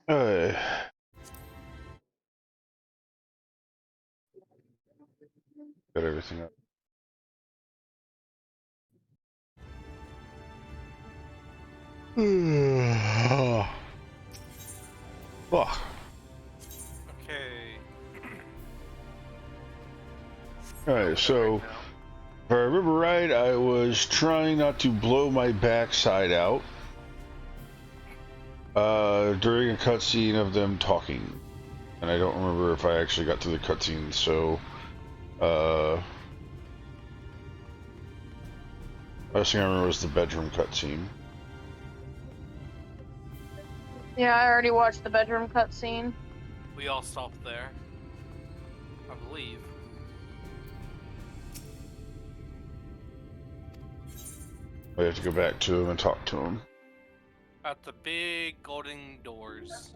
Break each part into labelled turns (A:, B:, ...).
A: Uh, got everything up. Fuck.
B: Okay.
A: Alright, so if I remember right, I was trying not to blow my backside out during a cutscene of them talking. And I don't remember if I actually got to the cutscene, so last thing I remember was the bedroom cutscene.
C: Yeah, I already watched the bedroom cutscene.
B: We all stopped there, I believe.
A: I have to go back to him and talk to him.
B: At the big golden doors.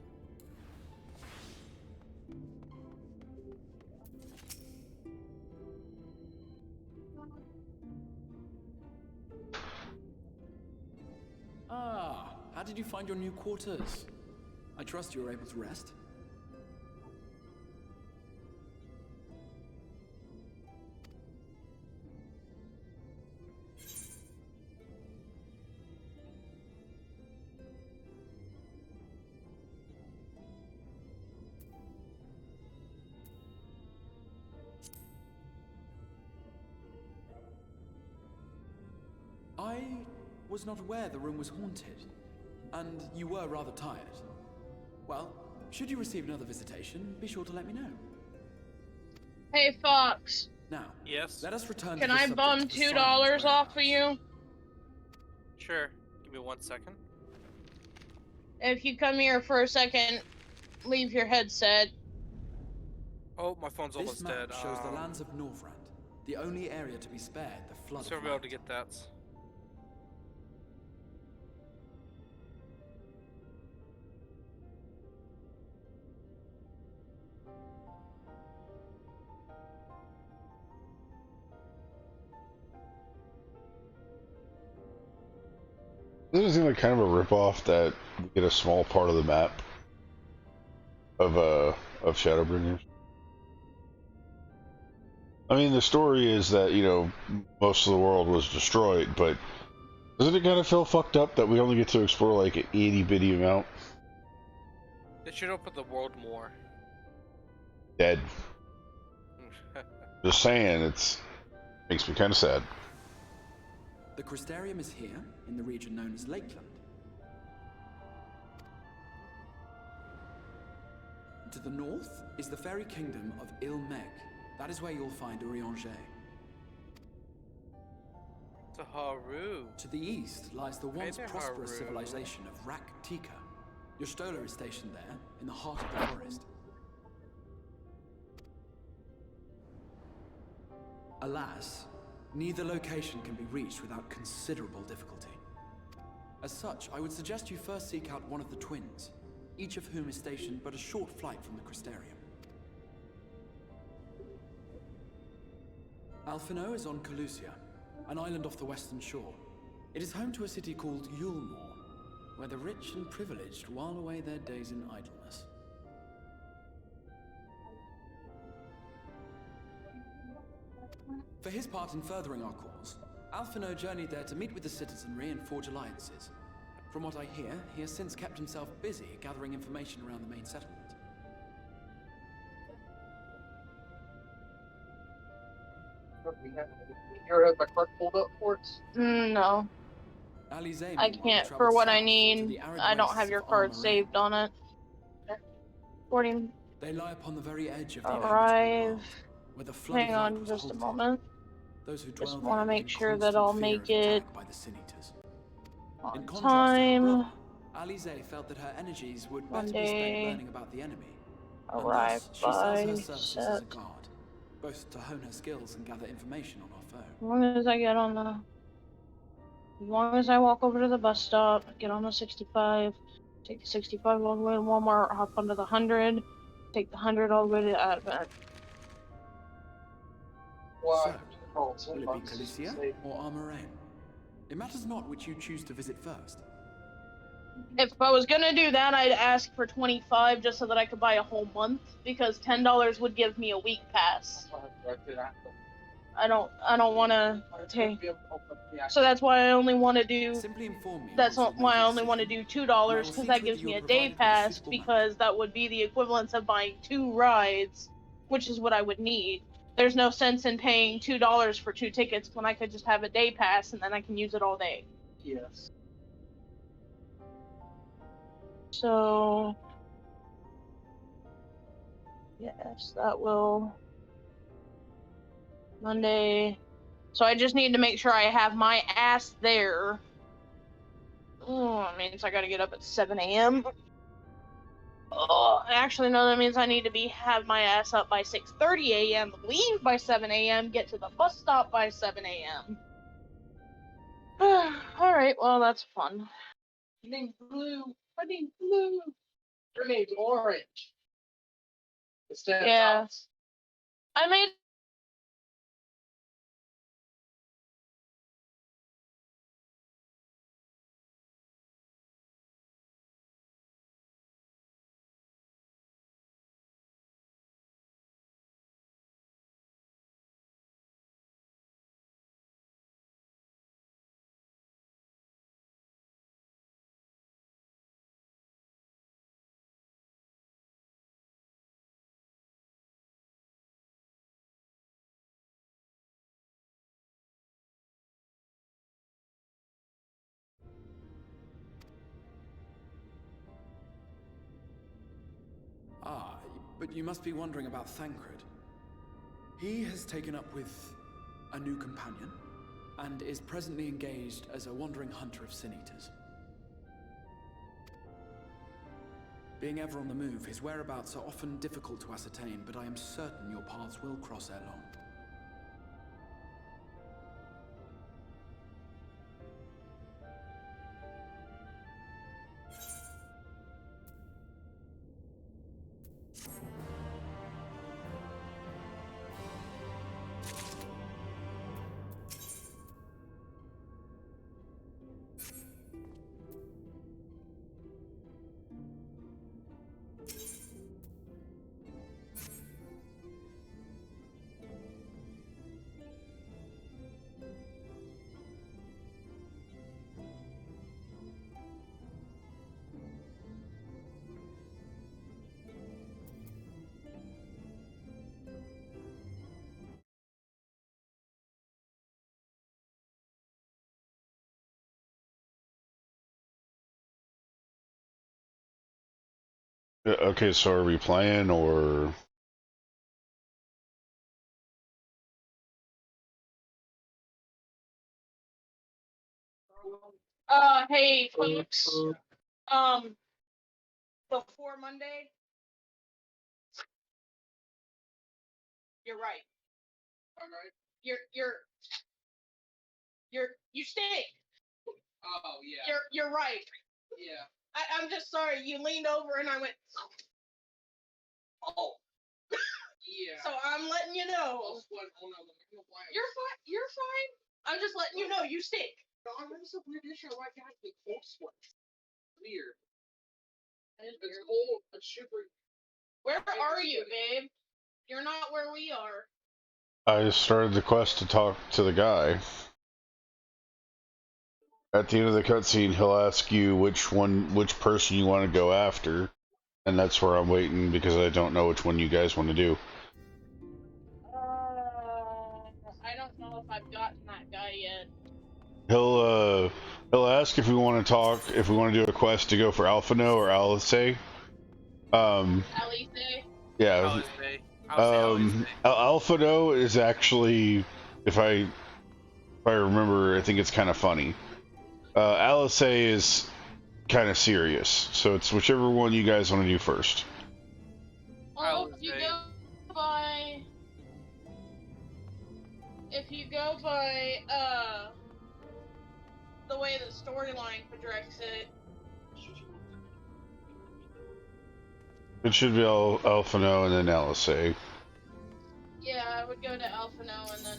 D: Ah, how did you find your new quarters? I trust you were able to rest. I was not aware the room was haunted, and you were rather tired. Well, should you receive another visitation, be sure to let me know.
C: Hey, Fox.
D: Now,
B: Yes?
D: let us return
C: Can
D: to the
C: I
D: subject
C: bum
D: of the
C: $2
D: Simon's
C: off of
D: whereabouts.
C: you?
B: Sure. Give me 1 second.
C: If you come here for a second, leave your headset.
B: Oh, my phone's
D: This
B: almost
D: map
B: dead.
D: shows the lands of Norvrand, the only area to be spared the flood
B: So
D: of
B: we'll be able
D: light.
B: to get that.
A: Doesn't it seem like kind of a ripoff that we get a small part of the map of ShadowBringers? I mean, the story is that, you know, most of the world was destroyed, but doesn't it kind of feel fucked up that we only get to explore like an itty bitty amount?
B: They should open the world more.
A: Dead. Just saying, makes me kind of sad.
D: The Crystarium is here, in the region known as Lakeland. To the north is the fairy kingdom of Il-Meg. That is where you'll find Urianger.
B: To Haru.
D: To the east lies the once
B: there,
D: prosperous
B: Haru.
D: civilization of Rak-Tika. Your Stola is stationed there, in the heart of the forest. Alas, neither location can be reached without considerable difficulty. As such, I would suggest you first seek out one of the twins, each of whom is stationed but a short flight from the Crystarium. Alphino is on Calusia, an island off the western shore. It is home to a city called Yulmore, where the rich and privileged while away their days in idleness. For his part in furthering our cause, Alphino journeyed there to meet with the citizenry and forge alliances. From what I hear, he has since kept himself busy gathering information around the main settlement.
E: You have my card pulled up for it?
C: No.
D: Alize,
C: I
D: meanwhile,
C: can't,
D: traveled
C: for what
D: south
C: I
D: to
C: need.
D: the arid
C: I don't
D: wastes
C: have your
D: of
C: card
D: Armoraine.
C: saved on it. 40.
D: They lie upon the very edge of the
C: Arrive.
D: inhabitable world, where the flood
C: Hang
D: of light
C: on
D: was
C: just a
D: halted.
C: moment.
D: Those who
C: Just
D: dwell
C: want
D: there
C: to make
D: live in
C: sure that
D: constant
C: I'll
D: fear
C: make
D: of
C: it
D: attack by the Sin Eaters. In
C: on
D: contrast
C: time.
D: to her brother, Alize felt that her energies would better be spent
C: Monday.
D: learning about the enemy.
C: Arrive
D: And thus, she sells her
C: by
D: services as a
C: set.
D: guard, both to hone her skills and gather information on our foe.
C: As long as I get on the... As long as I walk over to the bus stop, get on the 65, take the 65 all the way to Walmart, hop onto the 100, take the 100 all the way to Advent.
D: So, will it be Calicia or Armoraine? It matters not which you choose to visit first.
C: If I was gonna do that, I'd ask for 25 just so that I could buy a whole month, because $10 would give me a week pass. I don't want to take. So that's why I only want to do.
D: Simply inform me.
C: That's
D: once you've
C: why
D: made
C: I
D: your
C: only want to
D: decision,
C: do
D: and I will
C: $2,
D: see
C: because
D: to
C: that
D: it
C: gives
D: that
C: me
D: you
C: a
D: are
C: day
D: provided with a
C: pass,
D: suitable
C: because that would be the equivalent of buying 2 rides, which is what I would need. There's no sense in paying $2 for 2 tickets when I could just have a day pass and then I can use it all day.
E: Yes.
C: So, yes, that will Monday. So I just need to make sure I have my ass there. Oh, that means I gotta get up at 7 a.m. Oh, actually, no, that means I need to have my ass up by 6:30 a.m., leave by 7 a.m., get to the bus stop by 7 a.m. Alright, well, that's fun.
E: Your name's Blue. My name's Blue. Your name's Orange.
C: Yeah. I made
D: Ah, but you must be wondering about Thancred. He has taken up with a new companion, and is presently engaged as a wandering hunter of sin eaters. Being ever on the move, his whereabouts are often difficult to ascertain, but I am certain your paths will cross ere long.
A: Okay, so are we playing or?
C: hey, folks. Before Monday, you're right.
E: Alright.
C: You stink.
E: Oh, yeah.
C: You're right.
E: Yeah.
C: I'm just sorry. You leaned over and I went, oh.
E: Yeah.
C: So I'm letting you know. You're fine. I'm just letting you know you stink.
E: No, I'm so weird issue. Why can't I be cold sweat? Weird. It's cold. It's super.
C: Where are you, babe? You're not where we are.
A: I started the quest to talk to the guy. At the end of the cutscene, he'll ask you which person you want to go after, and that's where I'm waiting because I don't know which one you guys want to do.
C: I don't know if I've gotten that guy yet.
A: He'll ask if we want to talk, if we want to do a quest to go for Alphino or Alice.
C: Alice?
A: Yeah. Alphino is actually, if I remember, I think it's kind of funny. Alice is kind of serious, so it's whichever one you guys want to do first.
C: Well, if you go by the way the storyline projects it,
A: it should be Alphino and then Alice.
C: Yeah, I would go to Alphino and then.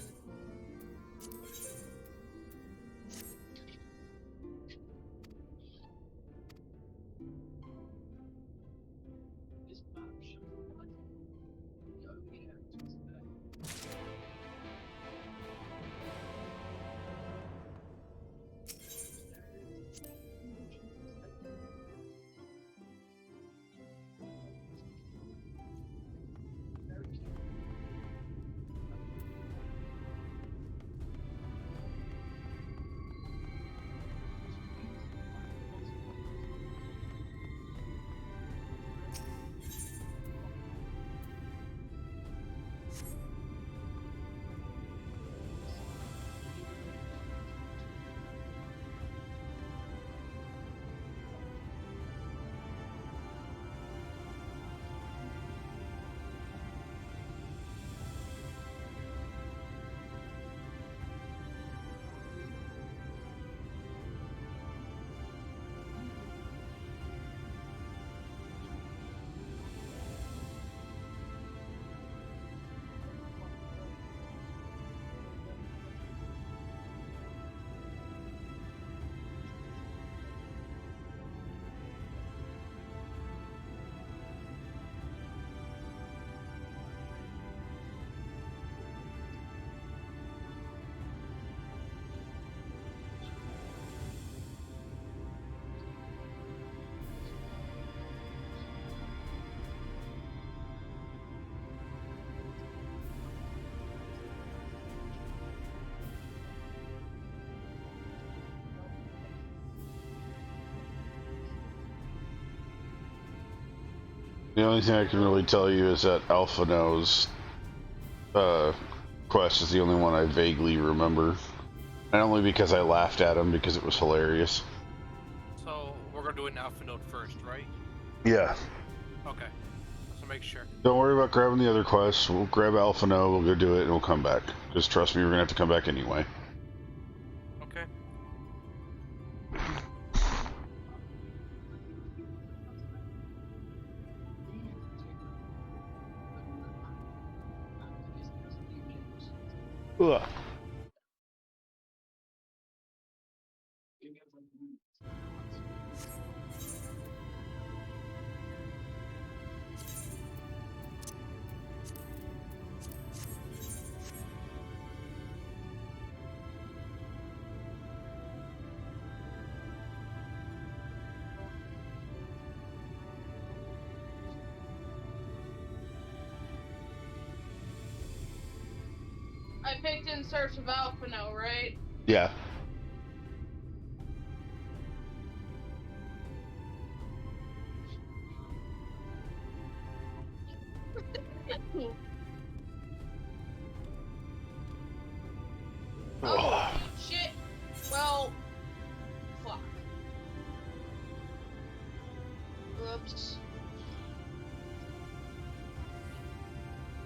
A: The only thing I can really tell you is that Alpha No's quest is the only one I vaguely remember. And only because I laughed at him because it was hilarious.
B: So we're gonna do an alpha node first, right?
A: Yeah.
B: Okay. So make sure.
A: Don't worry about grabbing the other quests. We'll grab Alpha No, we'll go do it, and we'll come back. Just trust me, we're gonna have to come back anyway.
B: Okay.
A: Ugh.
C: I picked in search of Alpha now, right?
A: Yeah.
C: Oh, shit. Well, fuck. Oops.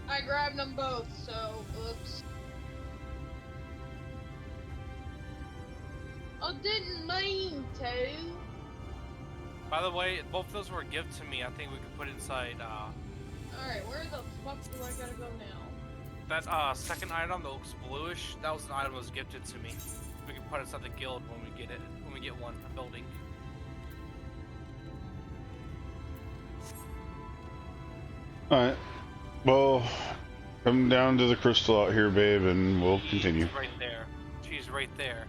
C: I grabbed them both, so oops. I didn't mean to.
B: By the way, both of those were a gift to me. I think we could put inside
C: Alright, where the fuck do I gotta go now?
B: that second item that looks bluish. That was an item that was gifted to me. We can put it inside the guild when we get it. When we get one, a building.
A: Alright. Well, come down to the crystal out here, babe, and we'll continue.
B: She's right there. She's right there.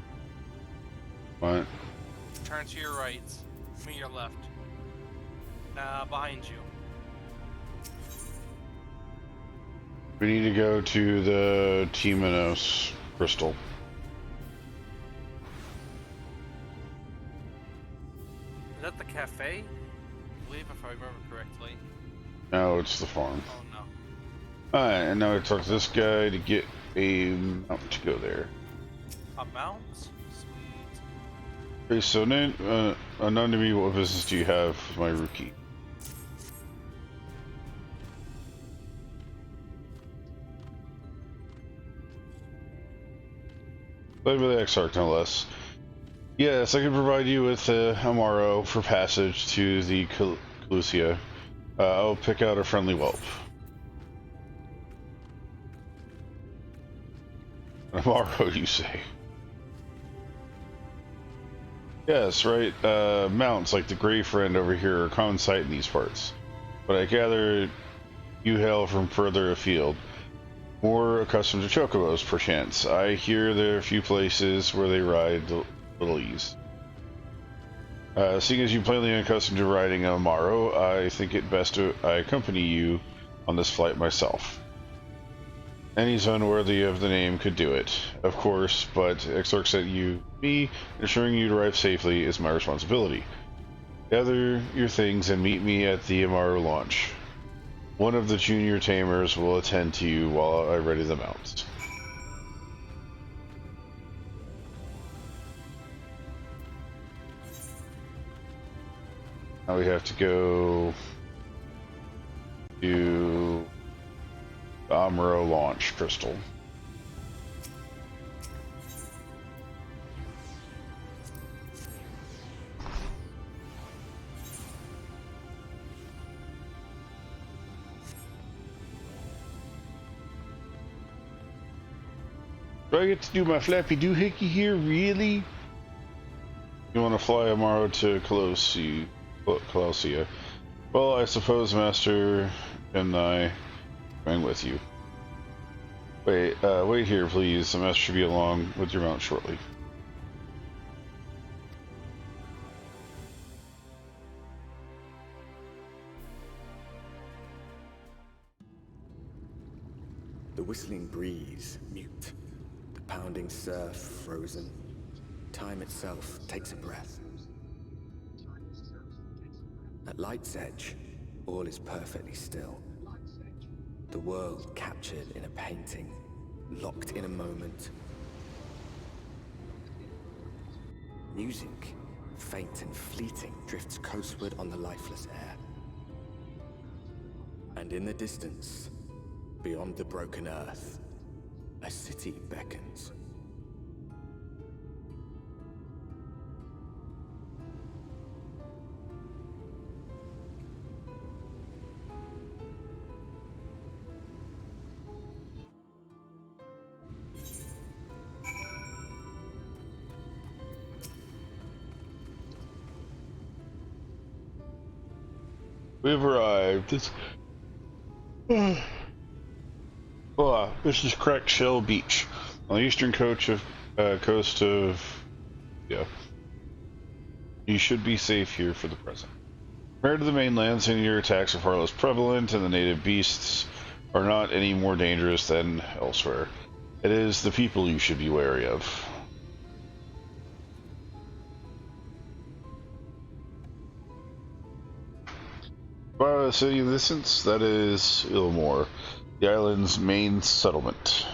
A: What?
B: Turn to your right. I mean your left. Behind you.
A: We need to go to the Temenos crystal.
B: Is that the cafe? I believe, if I remember correctly.
A: No, it's the farm.
B: Oh no.
A: Alright, and now I talk to this guy to get a mount to go there.
B: A mount? Sweet.
A: Okay, so unknown to me, what business do you have with my rookie? Played by the Exarch, no less. Yes, I can provide you with Amaro for passage to the Calusia. I'll pick out a friendly whelp. Amaro, you say? Yes, right. Mounts like the Grey Friend over here are common sight in these parts. But I gather you hail from further afield. More accustomed to chocobos, perchance. I hear there are a few places where they ride little ease. Seeing as you plainly unaccustomed to riding a Amaro, I think it best I accompany you on this flight myself. Any zone worthy of the name could do it, of course, but Exarch sent me, ensuring you arrive safely is my responsibility. Gather your things and meet me at the Amaro launch. One of the junior tamers will attend to you while I ready the mounts. Now we have to go to the Amaro launch crystal. Do I get to do my flappy doohickey here, really? You want to fly Amaro to Calusia? Well, I suppose, Master, and I going with you. Wait here, please. The Master should be along with your mount shortly.
F: The whistling breeze, mute. The pounding surf, frozen. Time itself takes a breath. At light's edge, all is perfectly still. The world captured in a painting, locked in a moment. Music, faint and fleeting, drifts coastward on the lifeless air. And in the distance, beyond the broken earth, a city beckons.
A: We've arrived. This is Crack Shell Beach, on the eastern coast of. Yeah. You should be safe here for the present. Compared to the mainland, senior attacks are far less prevalent, and the native beasts are not any more dangerous than elsewhere. It is the people you should be wary of. By the city in the distance, that is Ilmore, the island's main settlement.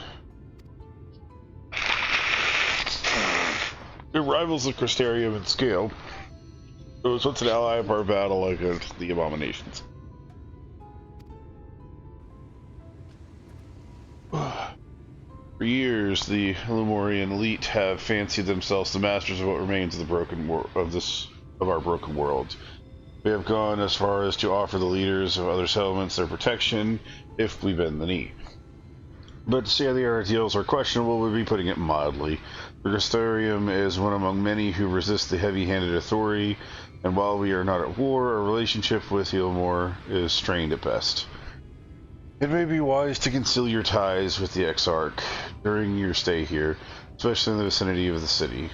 A: It rivals the Crystarium in scale. It was once an ally of our battle against the Abominations. For years, the Ilmorian elite have fancied themselves the masters of what remains of the broken of our broken world. We have gone as far as to offer the leaders of other settlements their protection if we bend the knee. But to say the ideals are questionable would be putting it mildly. The Crystarium is one among many who resist the heavy-handed authority, and while we are not at war, our relationship with Ilmore is strained at best. It may be wise to conceal your ties with the Exarch during your stay here, especially in the vicinity of the city.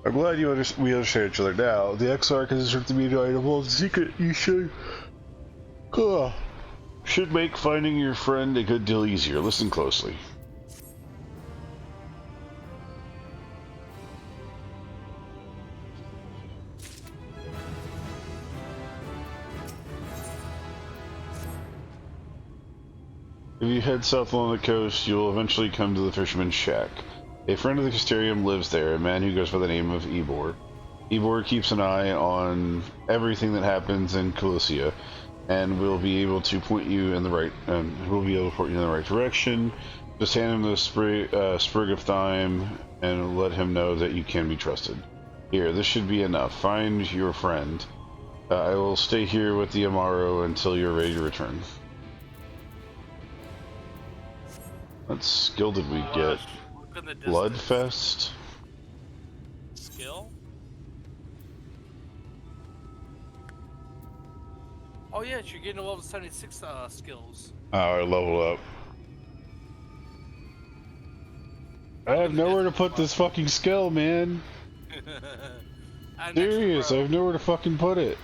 A: I'm glad we understand each other now. The Exarch has instructed me to divulge the secret. You should make finding your friend a good deal easier. Listen closely. If you head south along the coast, you will eventually come to the Fisherman's Shack. A friend of the Crystarium lives there, a man who goes by the name of Ebor. Ebor keeps an eye on everything that happens in Cilicia, and will be able to point you in the right direction. Just hand him the sprig of thyme and let him know that you can be trusted. Here, this should be enough. Find your friend. I will stay here with the Amaro until you're ready to return. What skill did we get? Bloodfest?
B: Skill? Oh yeah, you're getting a level 76 skills.
A: Oh, I leveled up. I have nowhere to put this fucking skill, man. Serious, I have nowhere to fucking put it.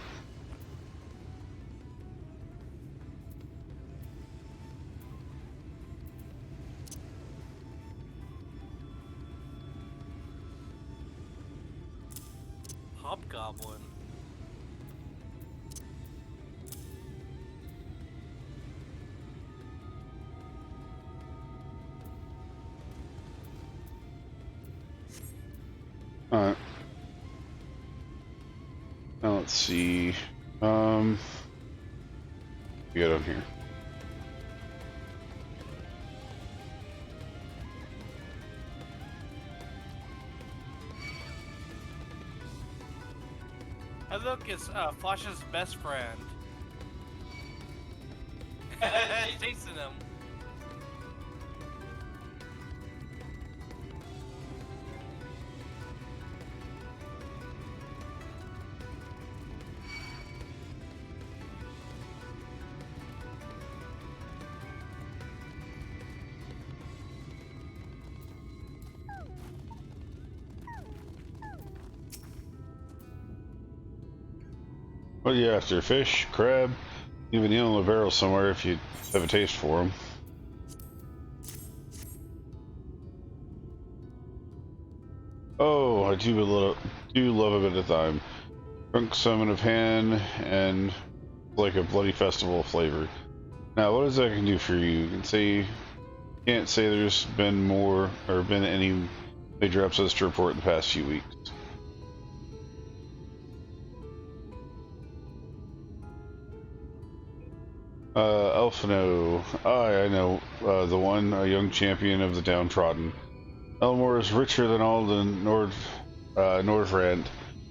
B: Hobgoblin.
A: Alright. Now let's see. Get on here.
B: And look, it's Flash's best friend. Chasing him.
A: What are you after? Fish? Crab? Even in a barrel somewhere if you have a taste for them. Oh, I do love a bit of thyme. Drunk summon of hand and like a bloody festival of flavor. Now, what is that can do for you? You can't say there's been any major episodes to report in the past few weeks. Elfino. I know. The one, a young champion of the downtrodden. Elmore is richer than all the Nordrand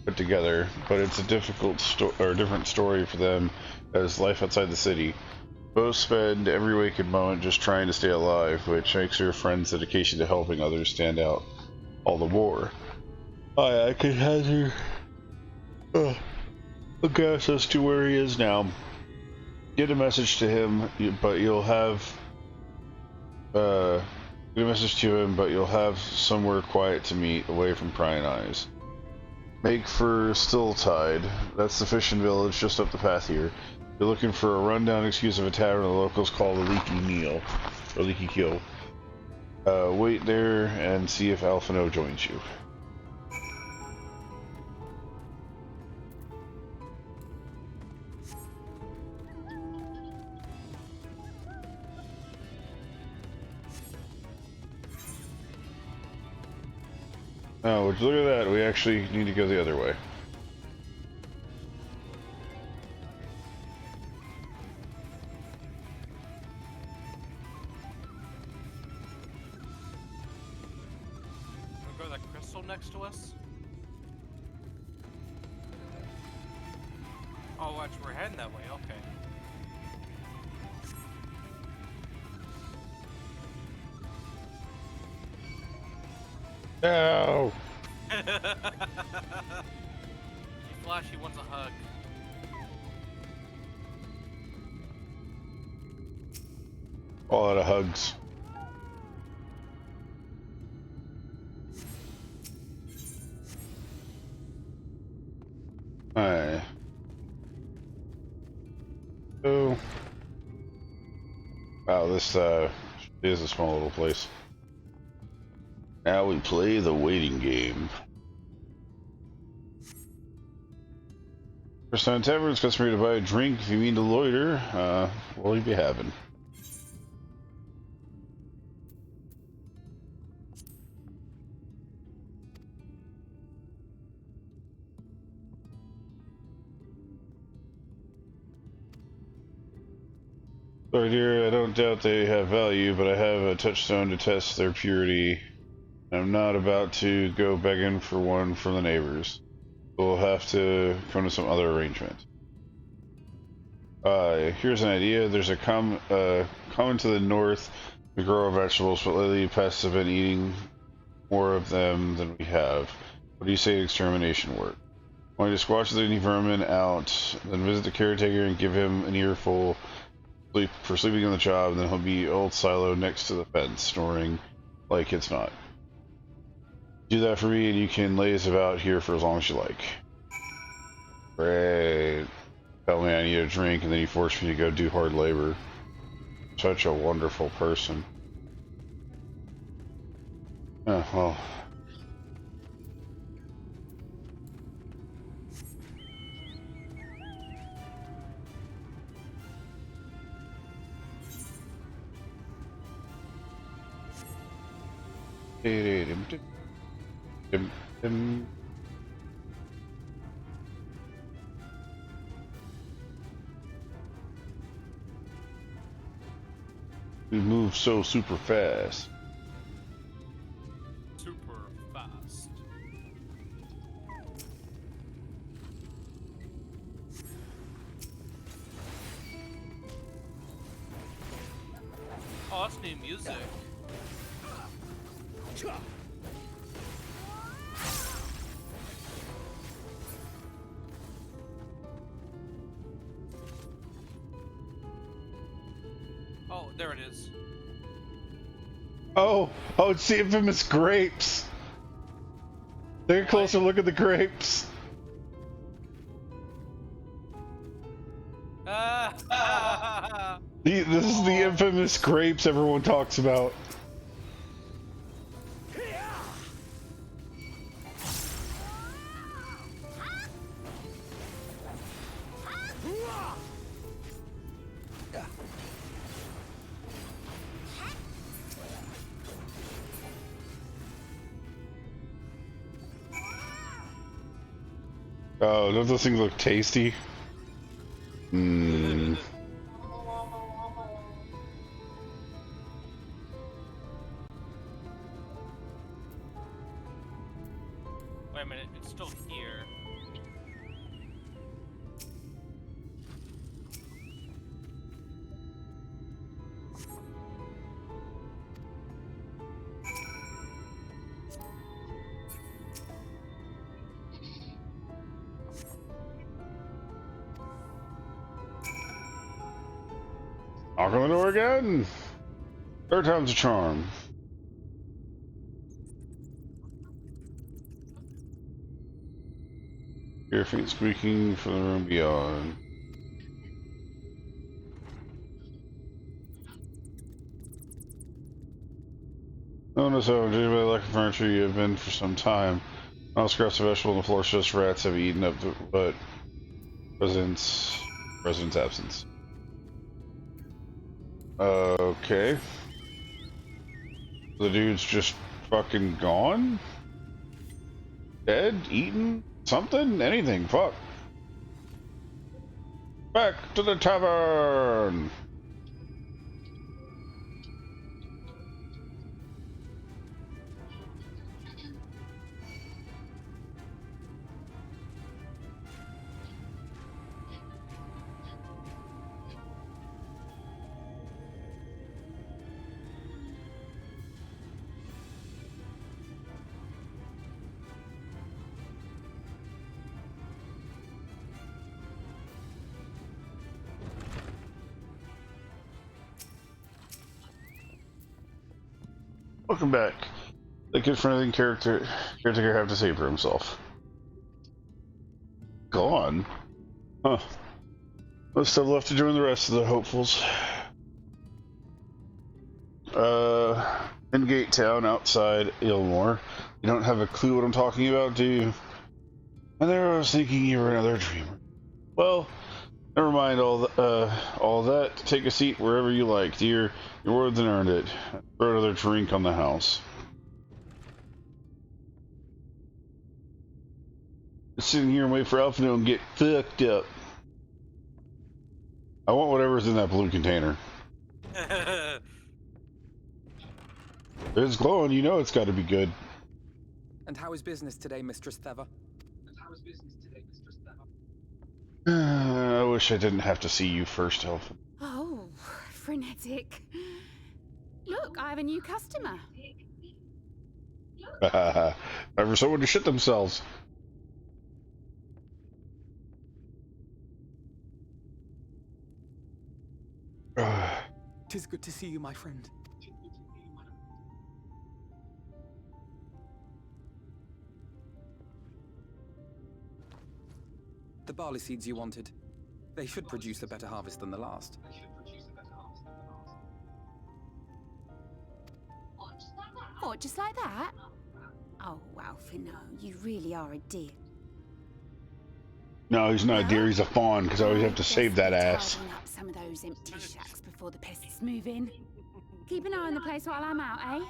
A: put together, but it's a different story for them as life outside the city. Both spend every waking moment just trying to stay alive, which makes your friend's dedication to helping others stand out all the more. I could hazard a guess as to where he is now. Get a message to him, but you'll have somewhere quiet to meet, away from prying eyes. Make for Stilltide. That's the fishing village just up the path here. You're looking for a rundown excuse of a tavern the locals call the Leaky Keel. Wait there and see if Alphino joins you. Oh, would you look at that? We actually need to go the other way.
B: Wanna go to that crystal next to us? Oh, watch, we're heading that way. Okay.
A: No.
B: Flashy wants a hug.
A: All out of hugs. Alright. So, wow, this is a small little place. Now we play the waiting game. First time tavern, it's customary to buy a drink. If you mean to loiter, what will you be having? Sorry dear, I don't doubt they have value, but I have a touchstone to test their purity. I'm not about to go begging for one from the neighbors. We'll have to come to some other arrangement. Here's an idea. There's a common to the north to grow our vegetables, but lately pests have been eating more of them than we have. What do you say to extermination work? Want to squash the vermin out, then visit the caretaker and give him an earful for sleeping on the job, and then he'll be old silo next to the fence, snoring like it's not. Do that for me and you can laze about here for as long as you like. Great. Tell me I need a drink and then you force me to go do hard labor. Such a wonderful person. Oh, well. We move so super fast.
B: Super fast. Oh, that's new music. Oh, there it is.
A: Oh, it's the infamous grapes. Take a closer look at the grapes. This is the infamous grapes everyone talks about. Oh, don't those things look tasty? Mmm.
B: Wait a minute, it's still here.
A: Knock on the door again. Third time's a charm. Hear feet squeaking from the room beyond. Oh no, so due to the lack of furniture you have been for some time. All scraps of vegetable on the floor just rats have eaten up the but resident's absence. Okay. The dude's just fucking gone? Dead? Eaten? Something? Anything? Fuck. Back to the tavern! Welcome back. Thank you for anything caretaker have to say for himself. Gone? Huh. Must have left to join the rest of the hopefuls. In Gate Town outside Ilmore. You don't have a clue what I'm talking about, do you? And there I was thinking you were another dreamer. Well, never mind all that. Take a seat wherever you like, dear. Your words and earned it. Throw another drink on the house. Just sitting here and wait for Alphino and get fucked up. I want whatever's in that blue container. If it's glowing, you know it's got to be good.
D: And how is business today, Mistress Theva?
A: I wish I didn't have to see you first, Elfin.
G: Oh, frenetic. Look, I have a new customer.
A: Time for someone to shit themselves.
D: Tis good to see you, my friend. The barley seeds you wanted. They should produce a better harvest than the last.
G: What, just like that? Oh, Alphino, you really are a dear.
A: No, he's not a deer, he's a fawn, because I always have to save that ass.
G: Tidying up some of those empty shacks before the pests move in. Keep an eye on the place while I'm out, eh?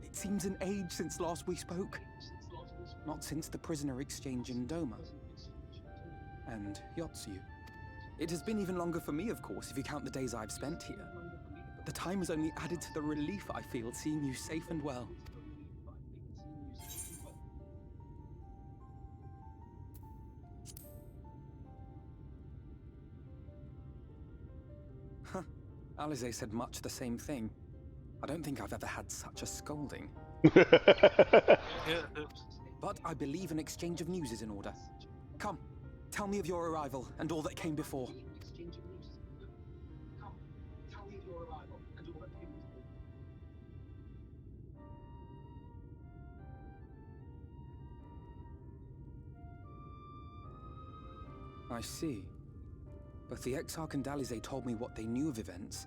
D: It seems an age since last we spoke. Not since the prisoner exchange in Doma. And Yotsu. It has been even longer for me, of course, if you count the days I've spent here. But the time has only added to the relief I feel seeing you safe and well. Huh. Alize said much the same thing. I don't think I've ever had such a scolding. But I believe an exchange of news is in order. Come, tell me of your arrival and all that came before. I see. Both the Exarch and Alize told me what they knew of events,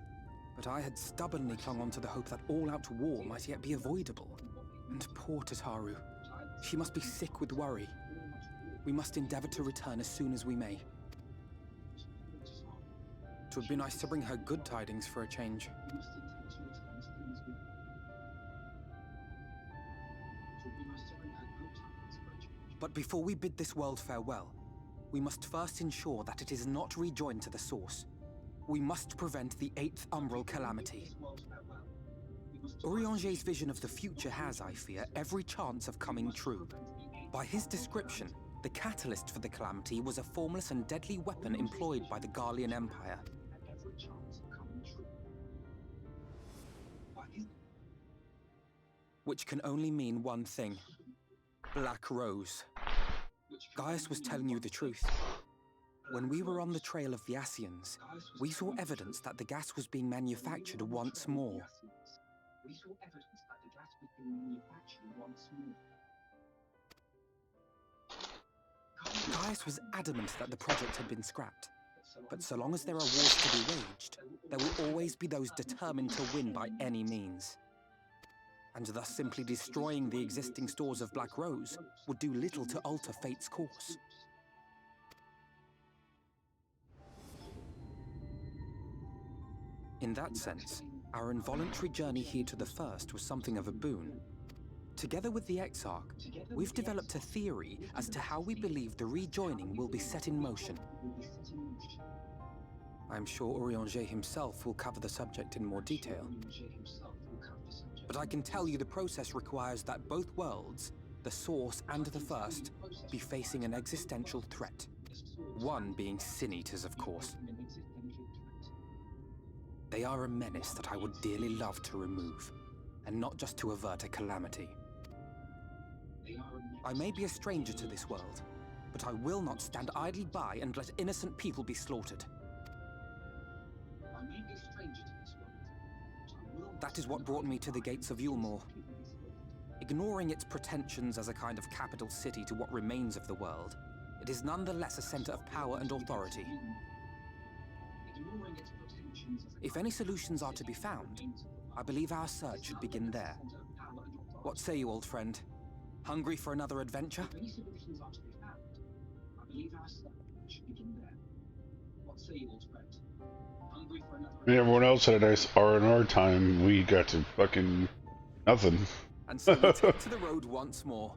D: but I had stubbornly clung on to the hope that all-out war might yet be avoidable. And poor Tataru. She must be sick with worry. We must endeavor to return as soon as we may.
H: would be nice to bring her good tidings for a change. But before we bid this world farewell, we must first ensure that it is not rejoined to the source. We must prevent the 8th Umbral calamity. Urianger's vision of the future has, I fear, every chance of coming true. By his description, the catalyst for the calamity was a formless and deadly weapon employed by the Garlean Empire. Which can only mean one thing. Black Rose. Gaius was telling you the truth. When we were on the trail of the Ascians, we saw evidence that the gas was being manufactured once more. Gaius was adamant that the project had been scrapped. But so long as there are wars to be waged, there will always be those determined to win by any means. And thus simply destroying the existing stores of Black Rose would do little to alter fate's course. In that sense, our involuntary journey here to the First was something of a boon. Together with the Exarch, we've developed a theory as to how we believe the rejoining will be set in motion. I'm sure Urianger himself will cover the subject in more detail. But I can tell you the process requires that both worlds, the Source and the First, be facing an existential threat. One being Sin-Eaters, of course. They are a menace that I would dearly love to remove, and not just to avert a calamity. I may be a stranger to this world, but I will not stand idly by and let innocent people be slaughtered. That is what brought me to the gates of Yulmore. Ignoring its pretensions as a kind of capital city to what remains of the world, it is nonetheless a center of power and authority. If any solutions are to be found, I believe our search should begin there. What say you, old friend? Hungry for another adventure?
A: Everyone else had a nice R&R time. We got to fucking nothing.
H: And so we take to the road once more.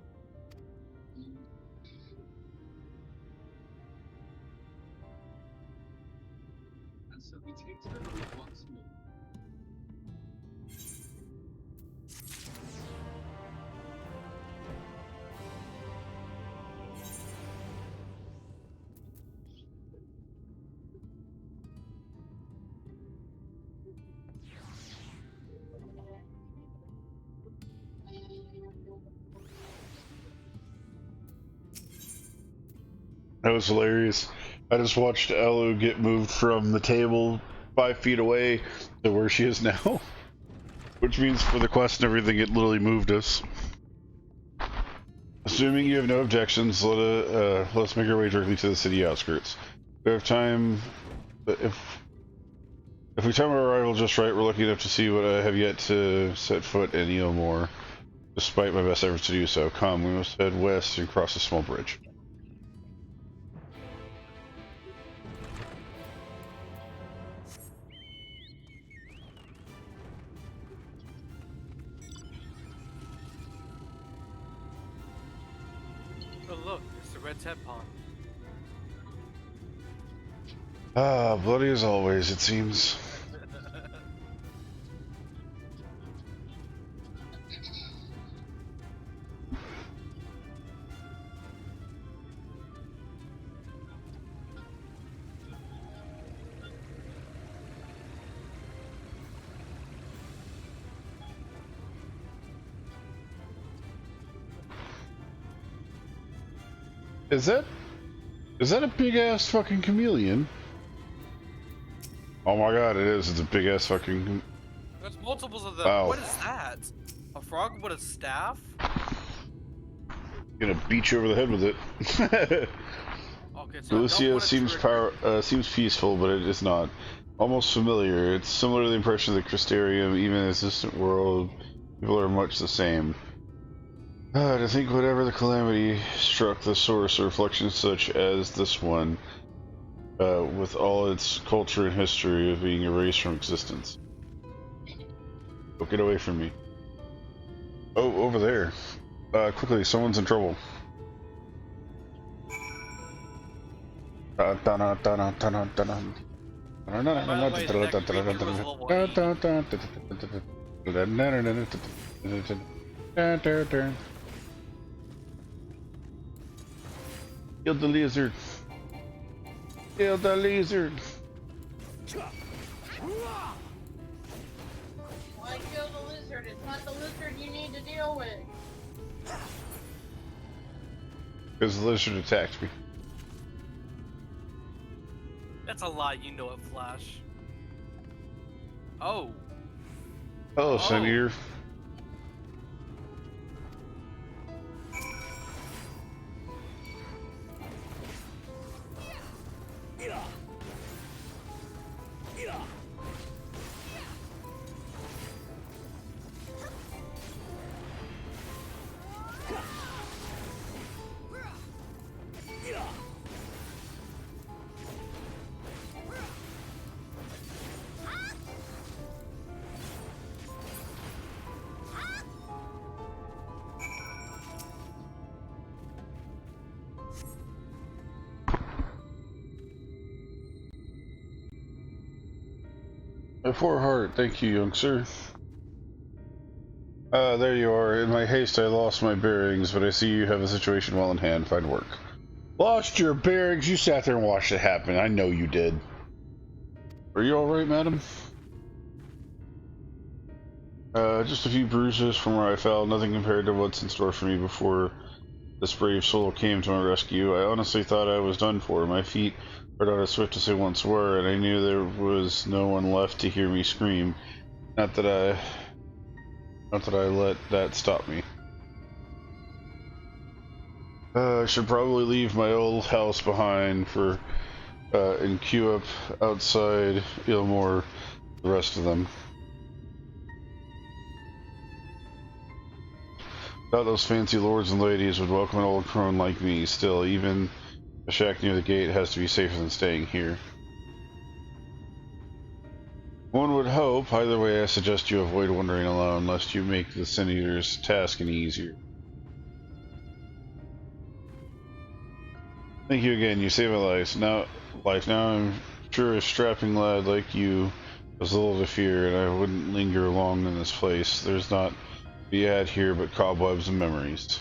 A: That was hilarious. I just watched Elu get moved from the table 5 feet away to where she is now. Which means for the quest and everything, it literally moved us. Assuming you have no objections, let's make our way directly to the city outskirts. We have time, but if we time our arrival just right, we're lucky enough to see what I have yet to set foot in Yulmore. Despite my best efforts to do so, come, we must head west and cross a small bridge.
B: Oh look, it's the red tadpole.
A: Ah, bloody as always, it seems. Is that a big ass fucking chameleon? Oh my god, it is. It's a big ass fucking.
B: There's multiples of them.
A: Wow.
B: What is that? A frog with a staff?
A: Gonna beat you over the head with it.
B: Okay, so
A: Lucia seems peaceful, but it is not. Almost familiar. It's similar to the impression of the Crystarium, even in this distant world. People are much the same. To think whatever the calamity struck the source, a reflection such as this one with all its culture and history of being erased from existence. Don't get away from me. Oh, over there. Quickly, someone's in trouble. Kill the lizard. Kill the lizard.
C: Why kill the lizard? It's not the lizard you need to deal with.
A: Because the lizard attacked me.
B: That's a lot, you know it, Flash. Oh.
A: Hello, Senator. My poor heart, thank you, young sir. There you are. In my haste, I lost my bearings, but I see you have a situation well in hand. Fine work. Lost your bearings? You sat there and watched it happen. I know you did. Are you alright, madam? Just a few bruises from where I fell. Nothing compared to what's in store for me before this brave soul came to my rescue. I honestly thought I was done for. My feet were not as swift as they once were, and I knew there was no one left to hear me scream. Not that I let that stop me. I should probably leave my old house behind and queue up outside Ilmore, the rest of them. Thought those fancy lords and ladies would welcome an old crone like me. Still, even a shack near the gate has to be safer than staying here. One would hope. Either way, I suggest you avoid wandering alone, lest you make the Senator's task any easier. Thank you again. You saved my life. Now I'm sure a strapping lad like you was little to fear, and I wouldn't linger long in this place. There's not to be had here but cobwebs and memories.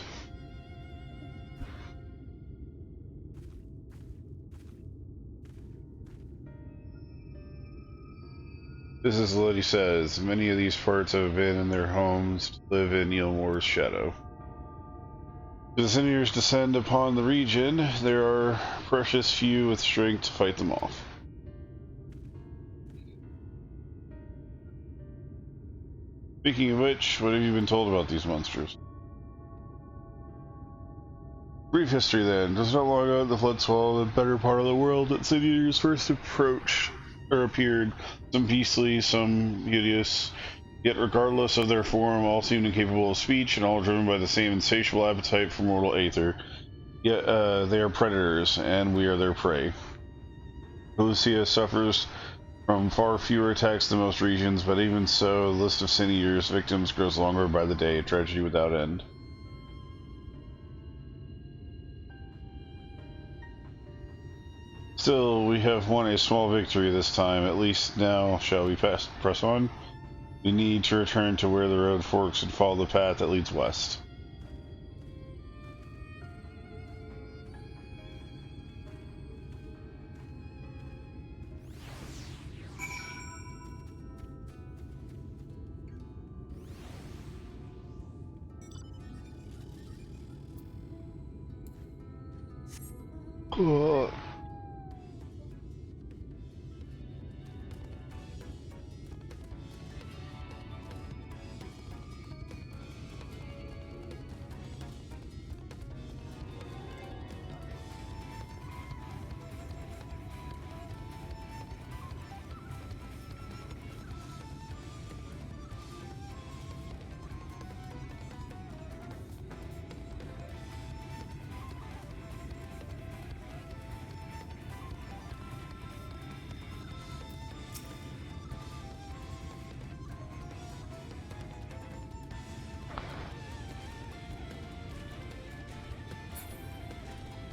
A: This is what he says. Many of these parts have abandoned their homes to live in Ilmore's shadow. If the Senators descend upon the region, there are precious few with strength to fight them off. Speaking of which, what have you been told about these monsters? Brief history then. Just not long ago, the flood swallowed the better part of the world that Senators first appeared. Some beastly, some hideous, yet regardless of their form, all seemed incapable of speech and all driven by the same insatiable appetite for mortal aether. Yet they are predators, and we are their prey. Lucia suffers from far fewer attacks than most regions, but even so, the list of Senators' victims grows longer by the day, a tragedy without end. Still, we have won a small victory this time. At least now, shall we press on? We need to return to where the road forks and follow the path that leads west. Cool.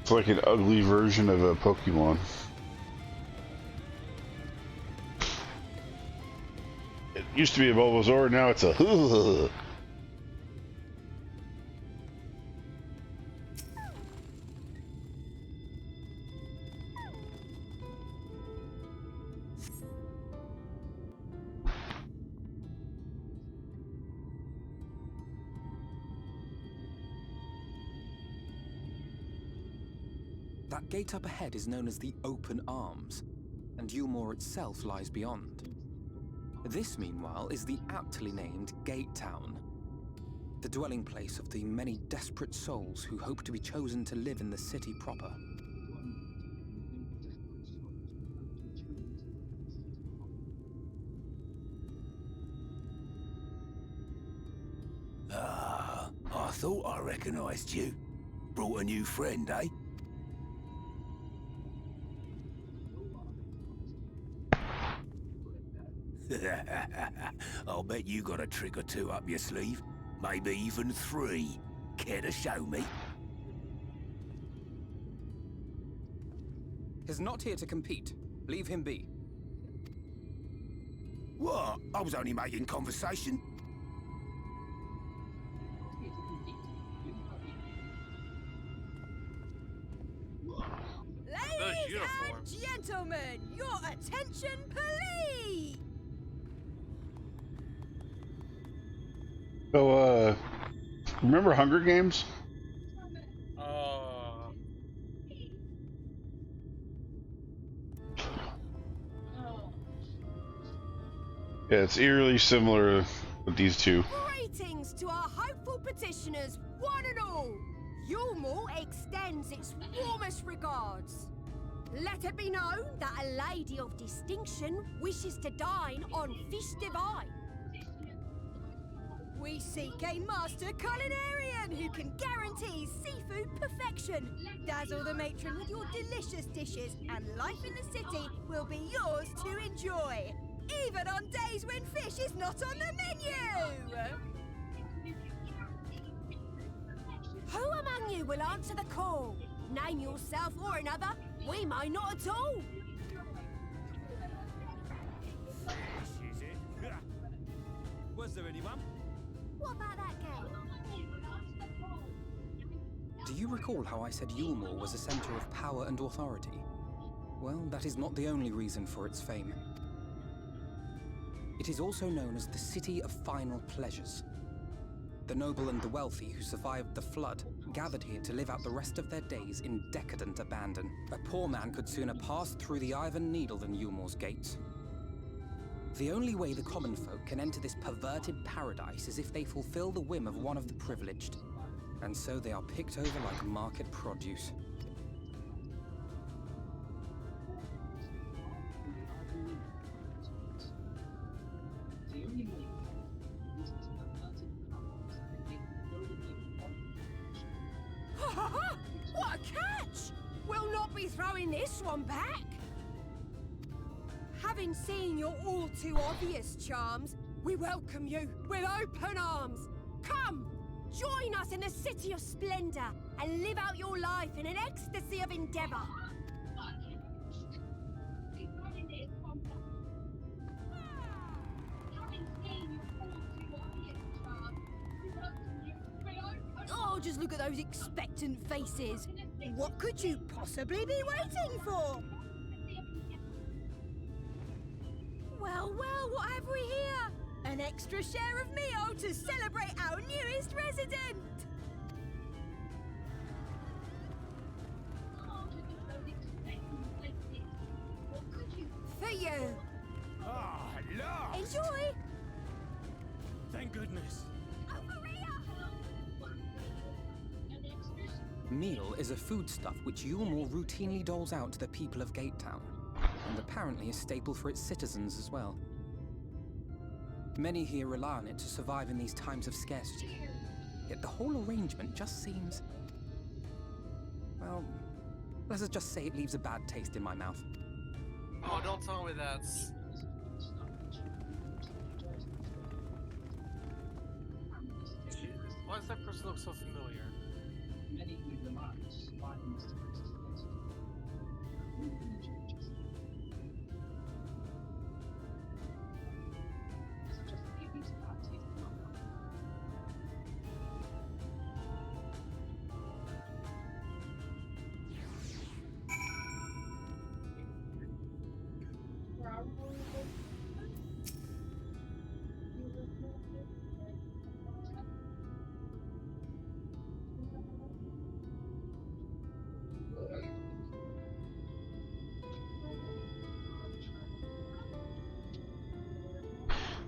A: It's like an ugly version of a Pokemon. It used to be a Bulbasaur, now it's a
H: That gate up ahead is known as the Open Arms, and Yulmore itself lies beyond. This, meanwhile, is the aptly named Gate Town, the dwelling place of the many desperate souls who hope to be chosen to live in the city proper.
I: Ah, I thought I recognized you. Brought a new friend, eh? I'll bet you got a trick or two up your sleeve. Maybe even 3. Care to show me?
H: He's not here to compete. Leave him be.
I: What? I was only making conversation.
B: Ladies and
J: gentlemen, your attention, please!
A: So, remember Hunger Games? Yeah, it's eerily similar with these two.
J: Greetings to our hopeful petitioners, one and all. Yulmore extends its warmest regards. Let it be known that a lady of distinction wishes to dine on fish divine. We seek a master culinarian who can guarantee seafood perfection. Dazzle the matron with your delicious dishes, and life in the city will be yours to enjoy, even on days when fish is not on the menu! Who among you will answer the call? Name yourself or another. We may not at all.
I: Fish, is it? Was there anyone?
J: What about that girl?
H: Do you recall how I said Yulmore was a center of power and authority? Well, that is not the only reason for its fame. It is also known as the City of Final Pleasures. The noble and the wealthy who survived the flood gathered here to live out the rest of their days in decadent abandon. A poor man could sooner pass through the Iron Needle than Yulmore's gates. The only way the common folk can enter this perverted paradise is if they fulfill the whim of one of the privileged. And so they are picked over like market produce.
J: What a catch! We'll not be throwing this one back. Having seen your all too obvious charms, we welcome you with open arms. Come, join us in the city of splendor and live out your life in an ecstasy of endeavor. Oh, just look at those expectant faces. What could you possibly be waiting for? Well, well, what have we here? An extra share of meal to celebrate our newest resident! For you.
I: Ah, oh,
J: Enjoy!
I: Thank goodness.
J: Over here!
H: Meal is a foodstuff which Yulmore routinely doles out to the people of Gate Town, and apparently a staple for its citizens as well. Many here rely on it to survive in these times of scarcity, yet the whole arrangement just seems... well, let's just say it leaves a bad taste in my mouth.
B: Oh, don't tell me that. Why does that person look so familiar?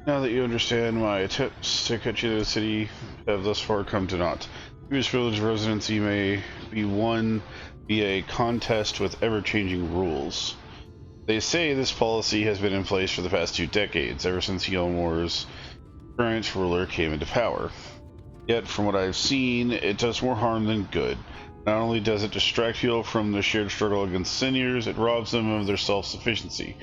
A: Now that you understand, my attempts to cut you to the city have thus far come to naught. Previous village residency may be won via a contest with ever-changing rules. They say this policy has been in place for the past 2 decades, ever since Yelmor's current ruler came into power. Yet, from what I've seen, it does more harm than good. Not only does it distract people from the shared struggle against seniors, it robs them of their self-sufficiency.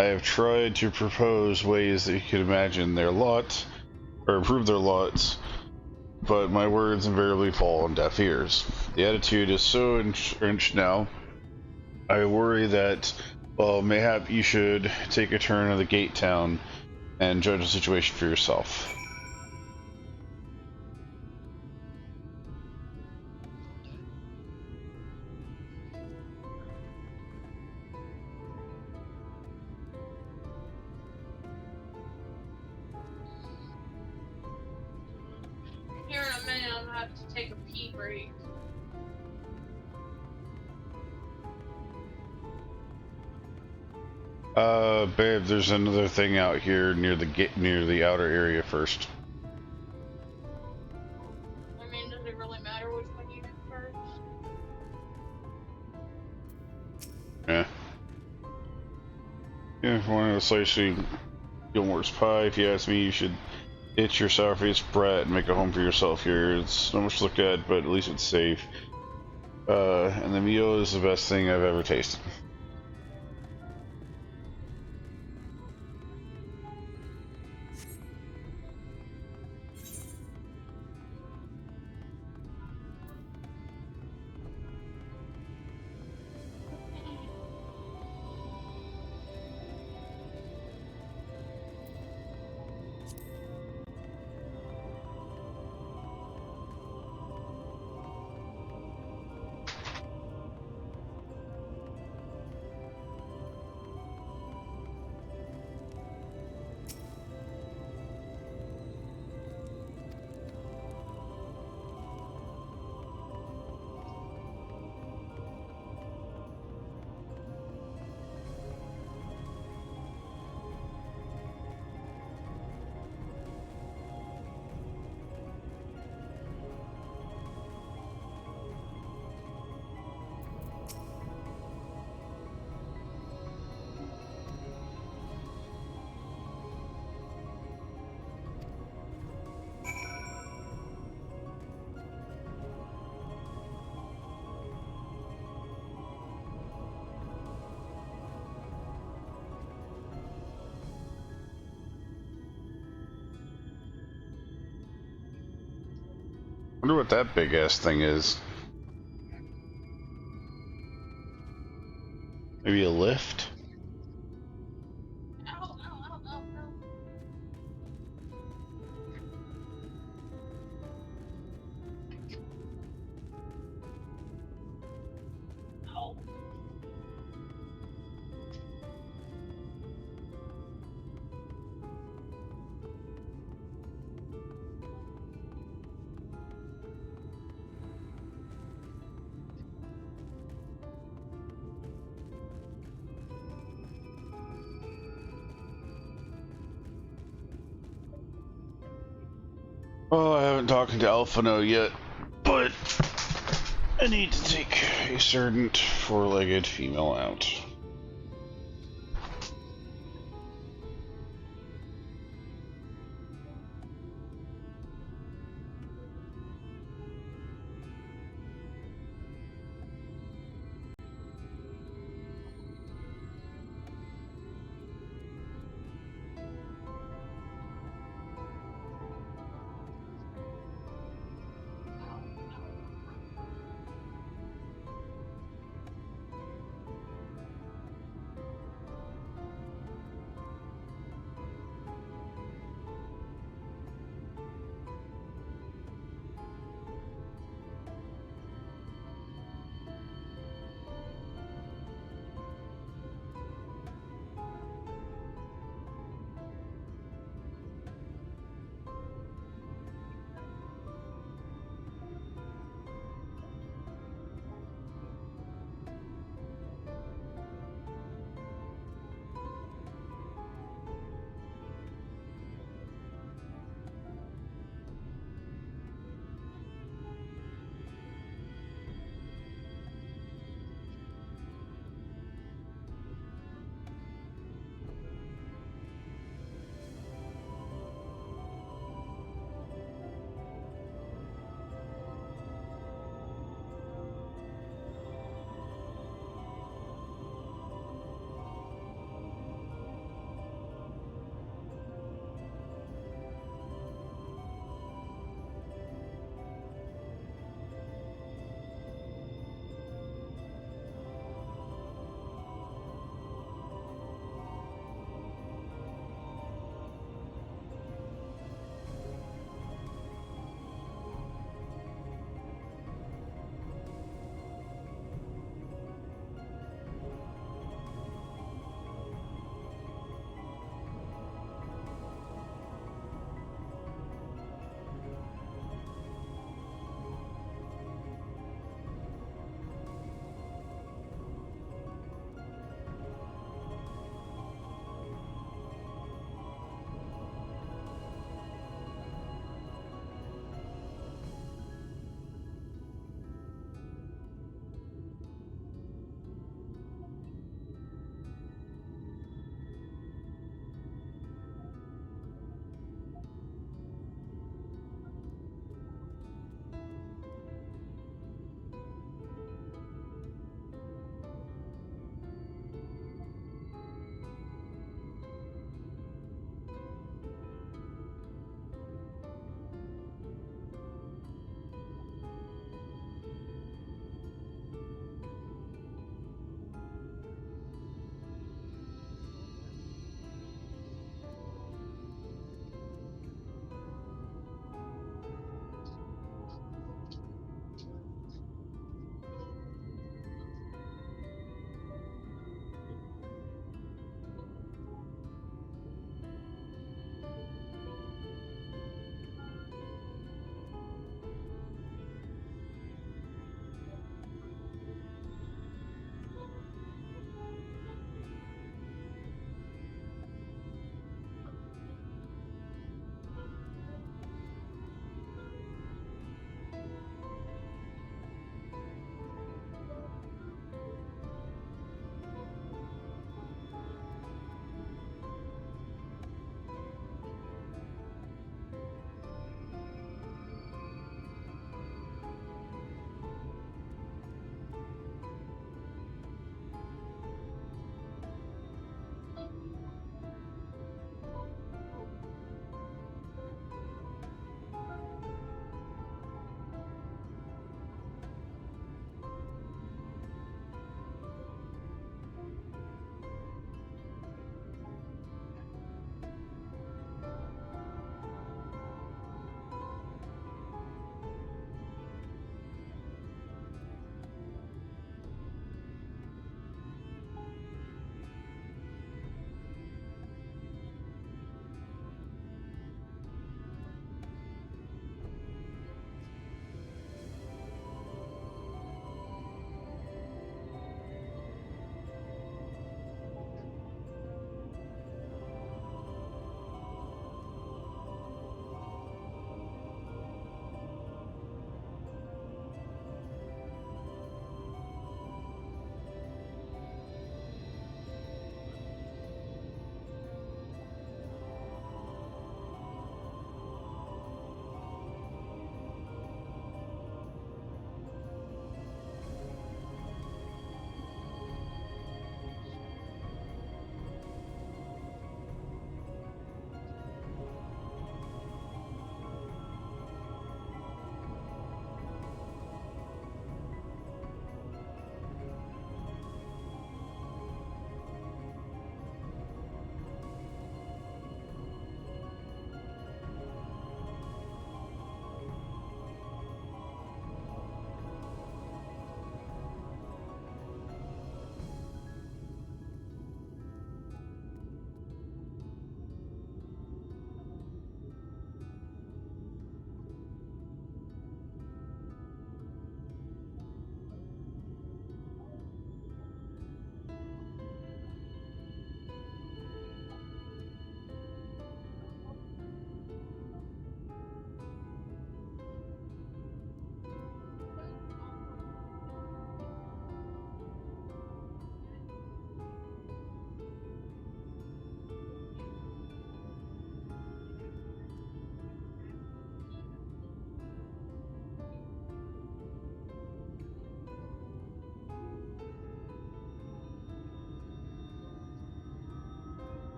A: I have tried to propose ways that you could imagine their lot, or improve their lots, but my words invariably fall on deaf ears. The attitude is so entrenched now, I worry that, well, mayhap you should take a turn of the gate town and judge the situation for yourself.
C: Here in a minute, I'm gonna have to take a pee break.
A: Babe, there's another thing out here near the gate, near the outer area first.
C: I mean, does it really matter which one you do first?
A: Yeah. Yeah, one of the slicey Gilmore's pie. If you ask me, you should itch your sour-faced brat and make a home for yourself here. It's not much to look at, but at least it's safe. And the meal is the best thing I've ever tasted. Wonder what that big ass thing is. Maybe a lift? Well, I haven't talked to Alphano yet, but I need to take a certain four-legged female out.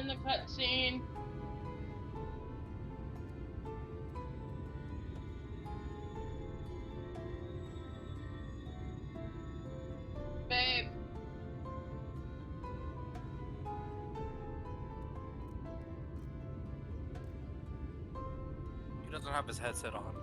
C: in the cutscene. Babe.
B: He doesn't have his headset on.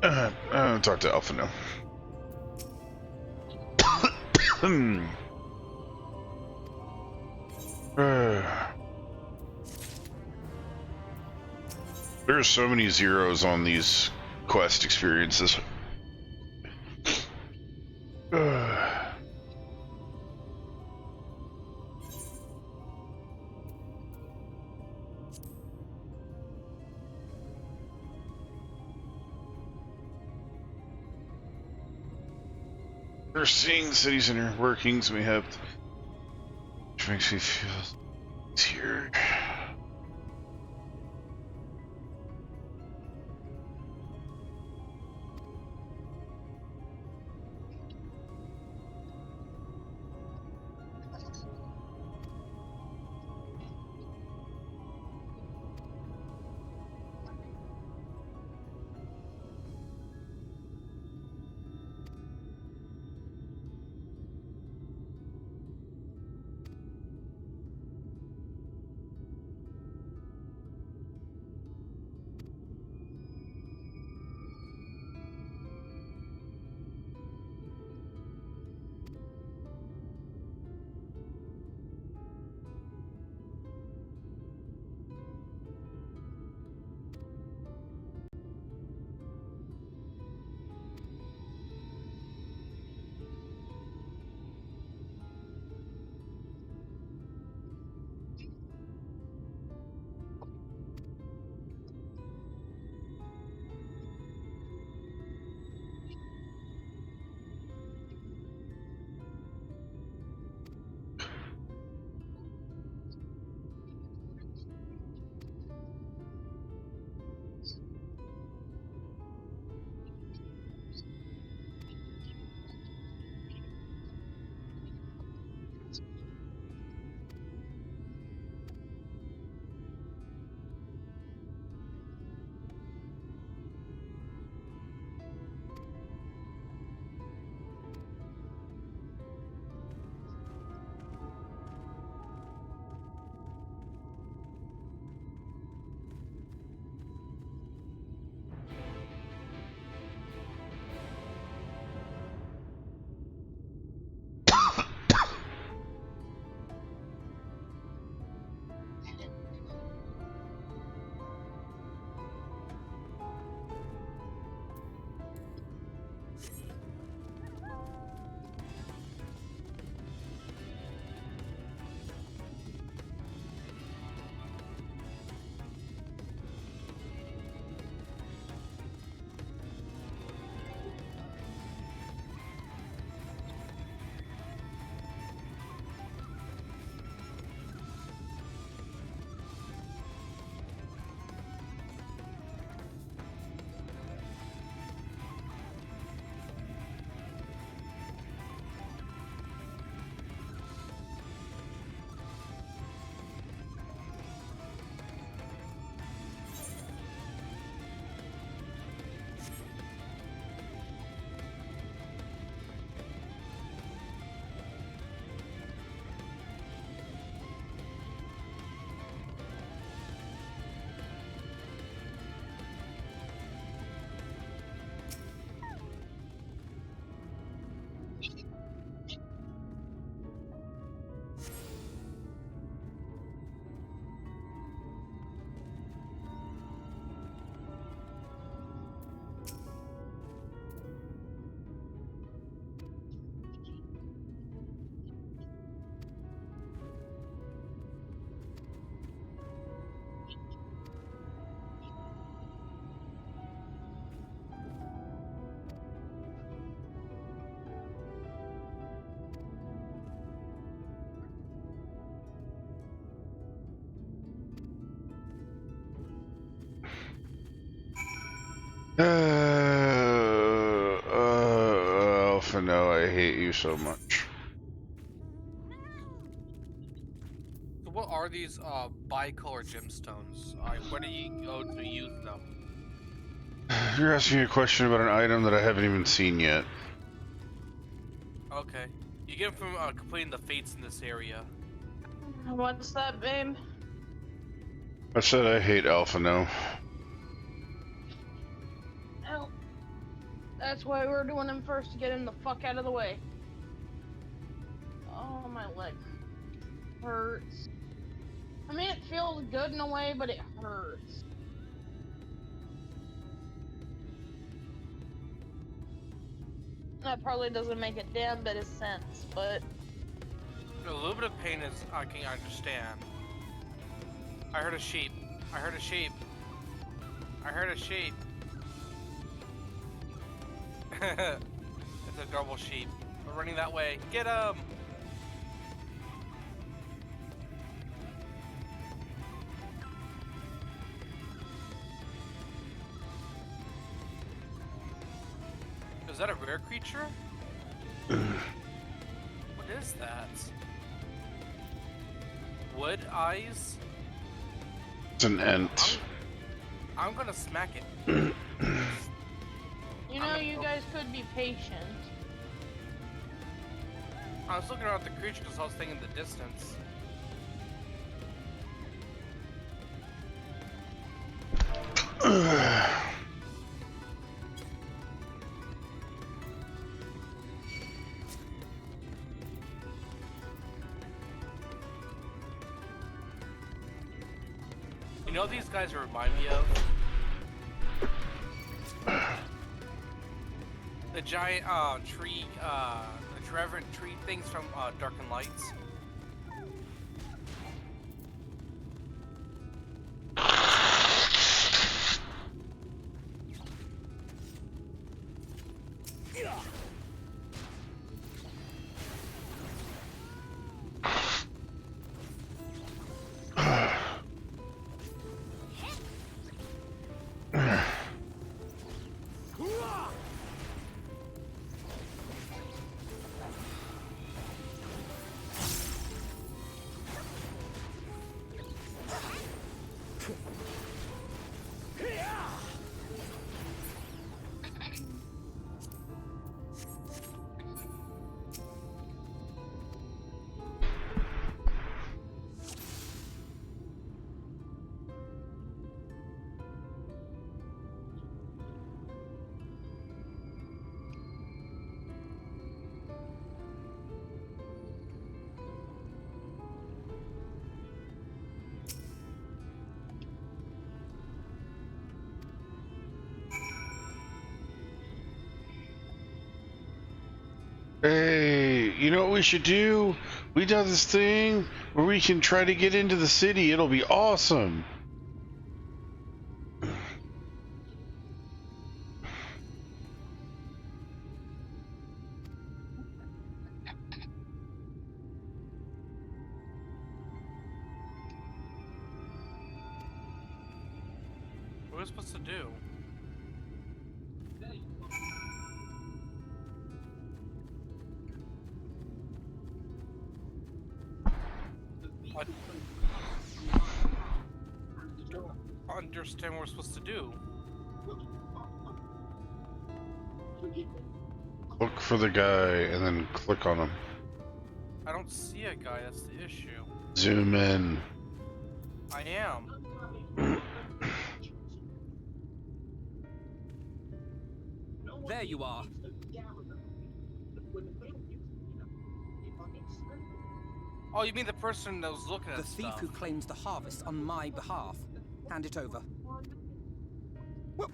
A: Talk to Alpha now. There's so many zeros on these quest experiences. We're seeing cities and inner workings we have, which makes me feel easier. Alpha, no, I hate you so much.
B: So what are these bicolor gemstones? Where do you go to use them?
A: You're asking me a question about an item that I haven't even seen yet.
B: Okay. You get them from completing the fates in this area.
C: What's that, babe?
A: I said I hate Alpha, no.
C: Oh. That's why we're doing him first, to get him the fuck out of the way. Oh, my leg hurts. I mean, it feels good in a way, but it hurts. That probably doesn't make a damn bit of sense, but...
B: A little bit of pain is, I can understand. I heard a sheep. I heard a sheep. I heard a sheep. It's a double sheep. We're running that way. Get him! Is that a rare creature? What is that? Wood eyes?
A: It's an ant.
B: I'm gonna smack it.
C: You know, you guys could be patient.
B: I was looking around at the creature because I was thinking the distance. You know what these guys remind me of? The giant tree, the reverend tree things from Darkened Lights.
A: Hey, you know what we should do? We done this thing where we can try to get into the city. It'll be awesome.
B: What are we supposed to do? I understand what we're supposed to do.
A: Look for the guy and then click on him.
B: I don't see a guy, that's the issue.
A: Zoom in.
B: I am.
H: There you are.
B: Oh, you mean the person that was looking at
H: The thief
B: stuff?
H: who claims the harvest on my behalf. Hand it over.
K: Well,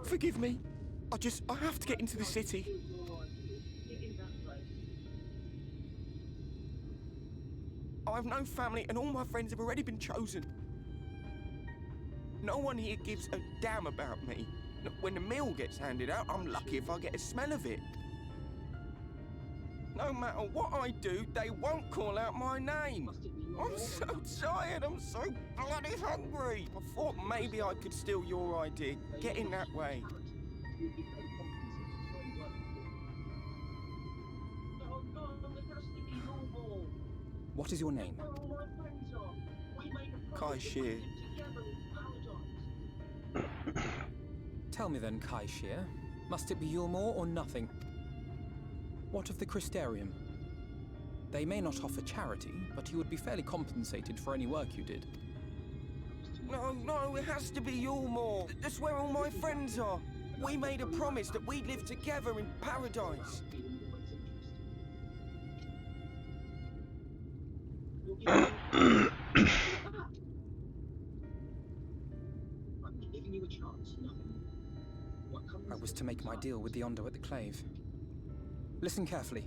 K: forgive me. I have to get into the city. I have no family and all my friends have already been chosen. No one here gives a damn about me. When the meal gets handed out, I'm lucky if I get a smell of it. No matter what I do, they won't call out my name. I'm so tired, I'm so bloody hungry. I thought maybe I could steal your idea. Get in that way.
H: What is your name?
K: Kai Shear.
H: Tell me then, Kai Shear. Must it be Yulmore or nothing? What of the Crystarium? They may not offer charity, but you would be fairly compensated for any work you did.
K: No, it has to be Yulmore. That's where all my friends are. We made a promise that we'd live together in paradise.
H: I was to make my deal with the Ondo at the Clave. Listen carefully,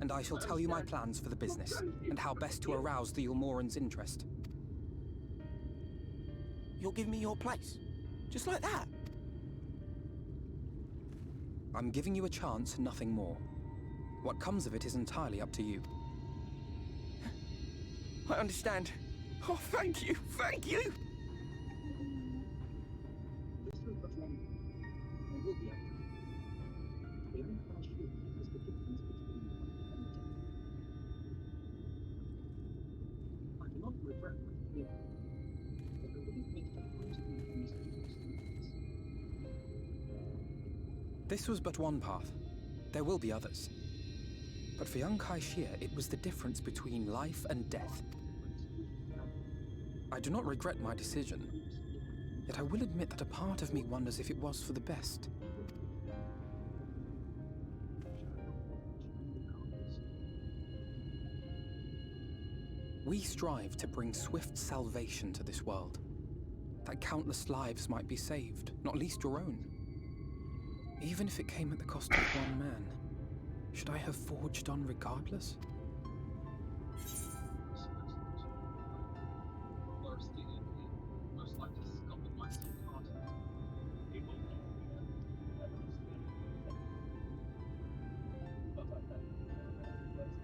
H: and I shall tell you my plans for the business, and how best to arouse the Ulmoran's interest.
K: You'll give me your place? Just like that?
H: I'm giving you a chance, nothing more. What comes of it is entirely up to you.
K: I understand. Oh, thank you, thank you!
H: This was but one path. There will be others. But for young Kai Shia, it was the difference between life and death. I do not regret my decision, yet I will admit that a part of me wonders if it was for the best. We strive to bring swift salvation to this world, that countless lives might be saved, not least your own. Even if it came at the cost of one man, should I have forged on regardless?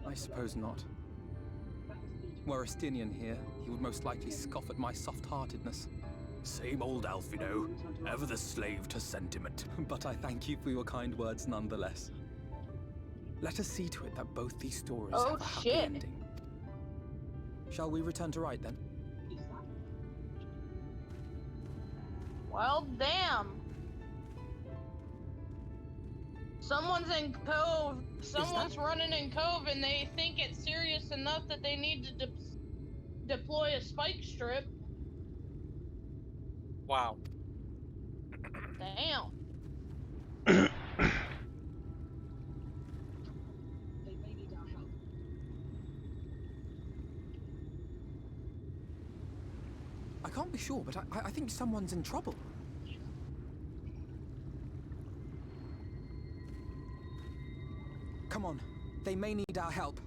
H: I suppose not. Were Estinian here, he would most likely scoff at my soft-heartedness.
I: Same old Alfino, ever the slave to sentiment.
H: But I thank you for your kind words nonetheless. Let us see to it that both these stories have a happy ending. Shall we return to Rite then?
C: Well, damn. Someone's in Cove. Someone's running in Cove, and they think it's serious enough that they need to deploy a spike strip.
B: Wow.
C: Damn.
H: I can't be sure, but I think someone's in trouble. Come on, they may need our help.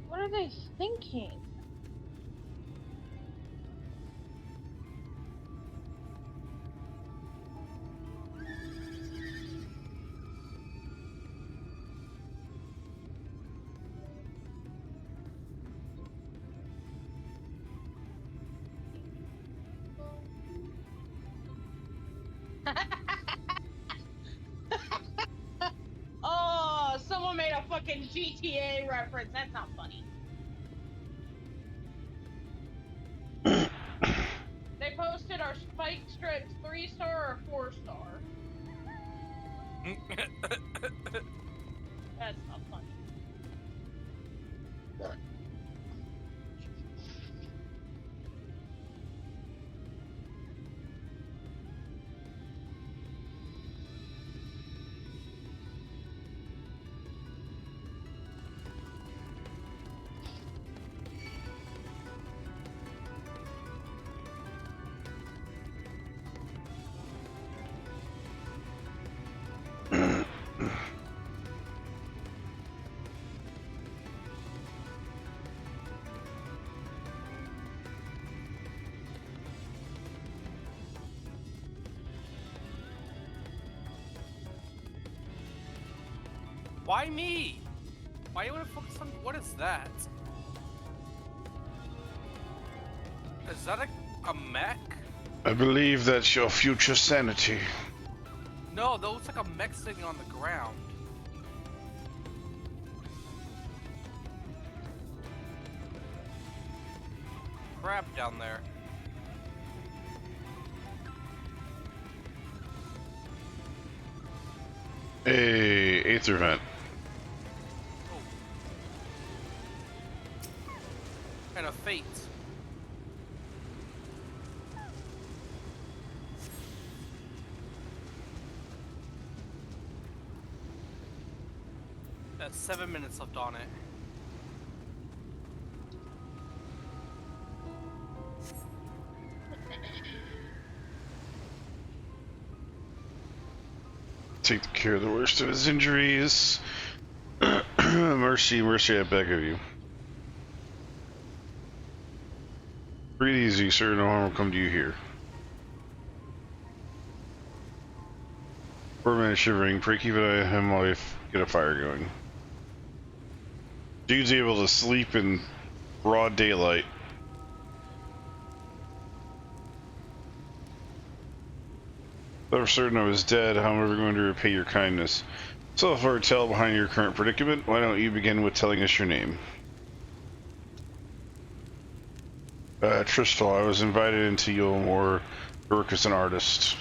C: What are they thinking? Oh, someone made a fucking GTA reference. That's not funny. They posted our spike strips 3-star or 4-star. That's not funny.
B: Why me? Why you wanna focus on what is that? Is that a mech?
A: I believe that's your future sanity.
B: No, that looks like a mech sitting on the ground. crab down there.
A: Hey, Aether vent.
B: Oh. And a fate. That's 7 minutes left on it.
A: Take care of the worst of his injuries. Mercy, I beg of you. Breathe easy, sir. No harm will come to you here. Poor man is shivering. Pray keep an eye on him while you get a fire going. Dude's able to sleep in broad daylight. Though for certain I was dead, how am I ever going to repay your kindness? So far tale behind your current predicament, why don't you begin with telling us your name? Tristal, I was invited into Yulmore to work as an artist.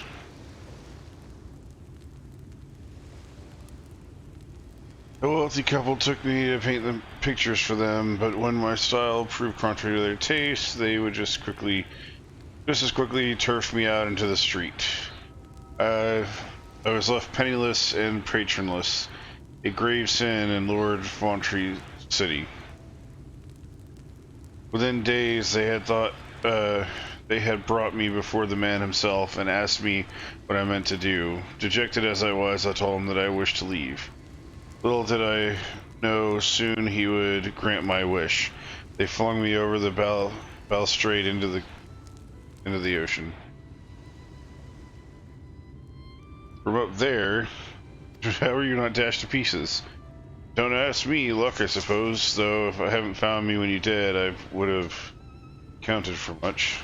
A: A wealthy couple took me to paint the pictures for them, but when my style proved contrary to their taste, they would just as quickly turf me out into the street. I was left penniless and patronless, a grave sin in Lord Vauntry City. Within days, they had thought they had brought me before the man himself and asked me what I meant to do. Dejected as I was, I told him that I wished to leave. Little did I know soon he would grant my wish. They flung me over the balustrade into the ocean. From up there, how are you not dashed to pieces? Don't ask me, luck I suppose, though if I haven't found me when you did, I would have counted for much.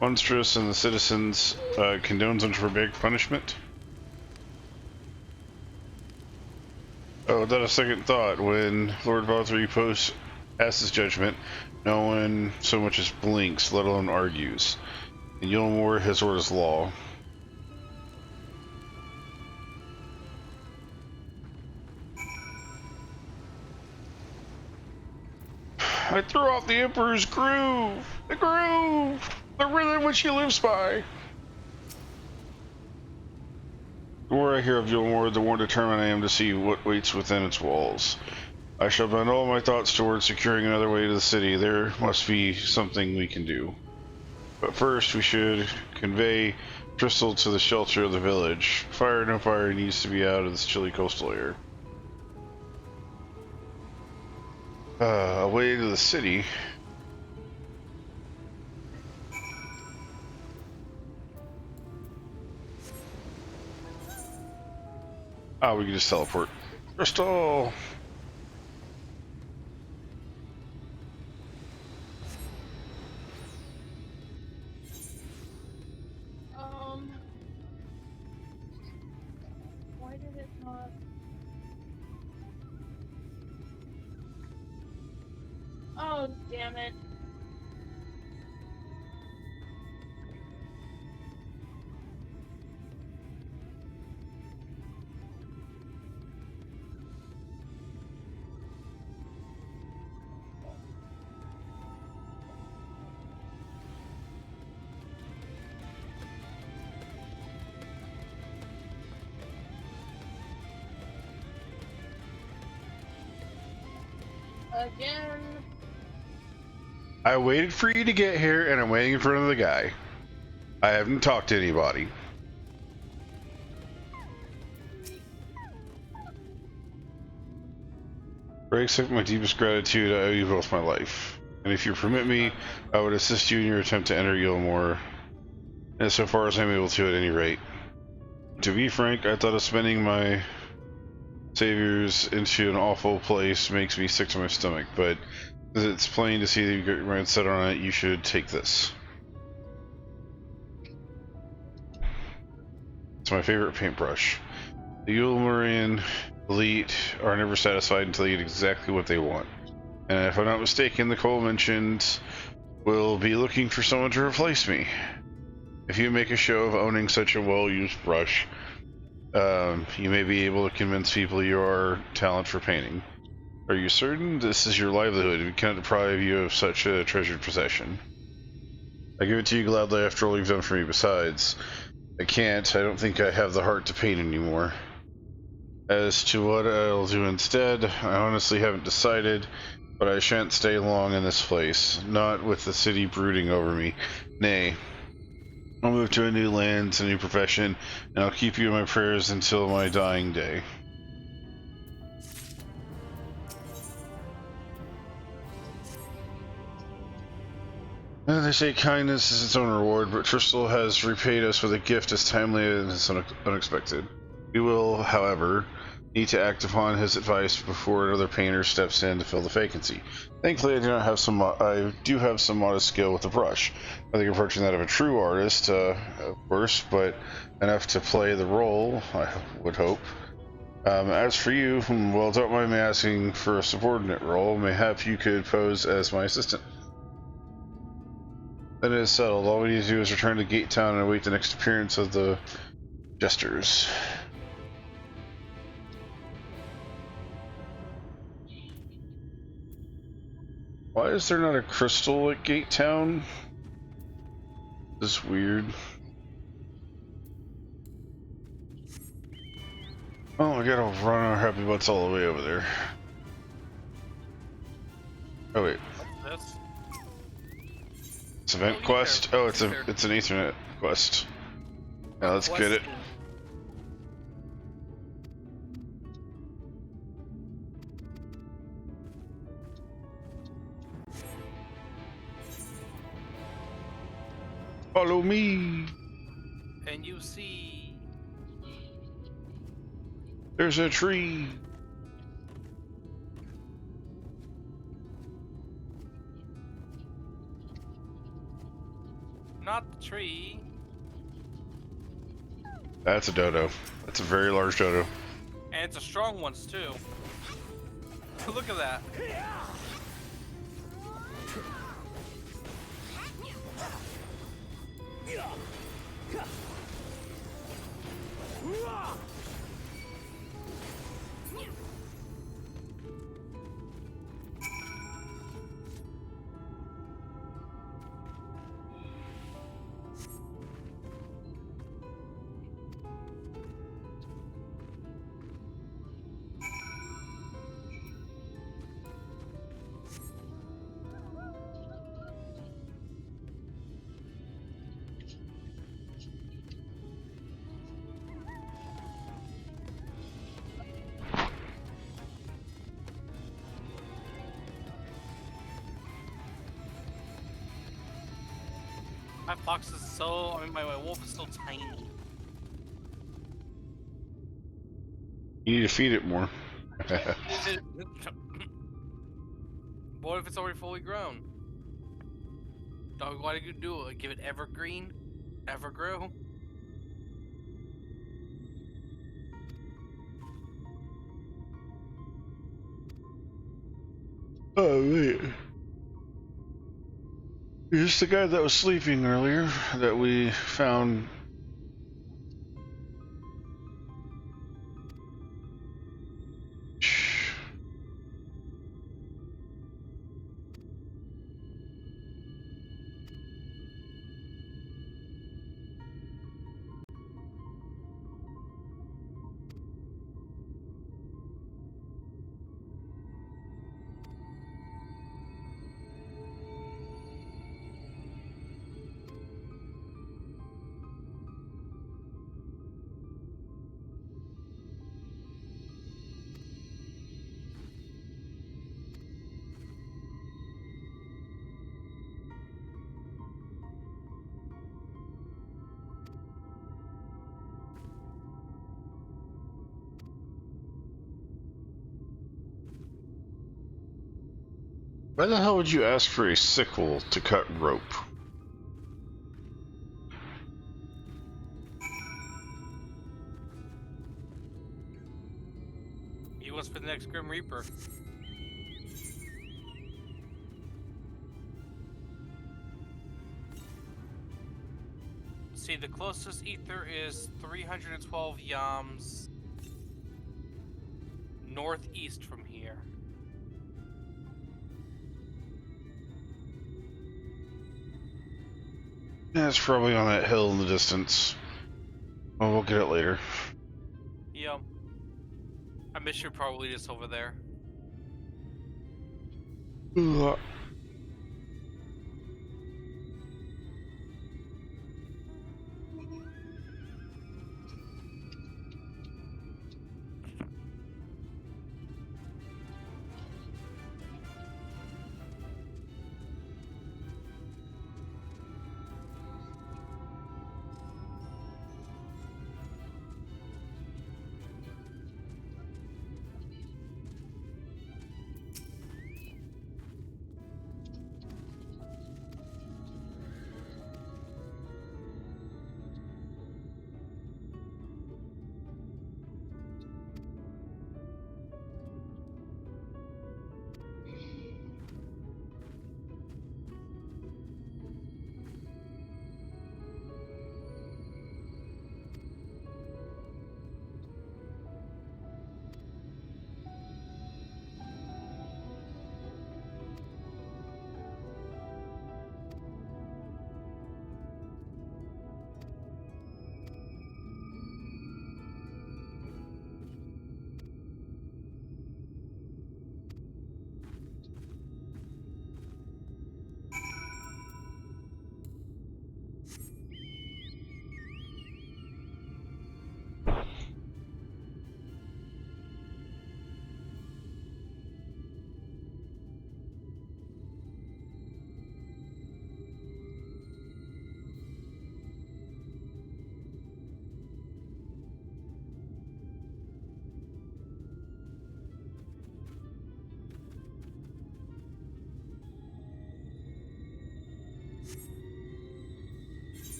A: Monstrous and the citizens condone such for big punishment? Oh, without a second thought, when Lord Valtteri passes judgment, no one so much as blinks, let alone argues. In Yulmore, his word is law. I threw off the Emperor's groove! The groove! The rhythm which he lives by! The more I hear of Yulmore, the more determined I am to see what waits within its walls. I shall bend all my thoughts towards securing another way to the city. There must be something we can do. But first, we should convey Tristal to the shelter of the village. Fire, no fire, needs to be out of this chilly coastal air. Away to the city. Ah, we can just teleport. Tristal!
C: Why did it not? Oh, damn it. Again.
A: I waited for you to get here, and I'm waiting in front of the guy. I haven't talked to anybody. I accept my deepest gratitude. I owe you both my life. And if you permit me, I would assist you in your attempt to enter Yulmore, and so far as I'm able to at any rate. To be frank, I thought of spending my saviors into an awful place makes me sick to my stomach, but it's plain to see that you got your mind set on it. You should take this. It's my favorite paintbrush. The Yulmorian elite are never satisfied until they get exactly what they want. And if I'm not mistaken, the Cole mentioned will be looking for someone to replace me. If you make a show of owning such a well-used brush, you may be able to convince people you are talent for painting. Are you certain this is your livelihood? We cannot deprive you of such a treasured possession. I give it to you gladly after all you've done for me. Besides, I don't think I have the heart to paint anymore. As to what I'll do instead, I honestly haven't decided, but I shan't stay long in this place, not with the city brooding over me. Nay, I'll move to a new land, a new profession, and I'll keep you in my prayers until my dying day. They say kindness is its own reward, but Tristal has repaid us with a gift as timely as unexpected. We will, however, need to act upon his advice before another painter steps in to fill the vacancy. Thankfully, I do have some modest skill with the brush. Nothing approaching that of a true artist, of course, but enough to play the role, I would hope. As for you, well, don't mind me asking for a subordinate role. Mayhap you could pose as my assistant. Then it is settled. All we need to do is return to Gate Town and await the next appearance of the jesters. Why is there not a crystal at Gate Town? This is weird. Oh, I gotta run our happy butts all the way over there. Oh wait.
B: This?
A: It's event quest? Oh, it's an Ethernet quest. Yeah, let's get it. Follow me.
B: And you see...
A: There's a tree.
B: Not the tree.
A: That's a dodo. That's a very large dodo.
B: And it's a strong one too. Look at that. My fox is so... I mean, my wolf is so tiny.
A: You need to feed it more.
B: What if it's already fully grown? Dog, why did you do it? Give it evergreen? Evergrow?
A: Oh, wait. Is this the guy that was sleeping earlier that we found? Why the hell would you ask for a sickle to cut rope?
B: He wants for the next Grim Reaper. see, the closest ether is 312 yams northeast from here.
A: Yeah, it's probably on that hill in the distance. Well, we'll get it later.
B: Yep. I bet you're probably just over there.
A: Ugh.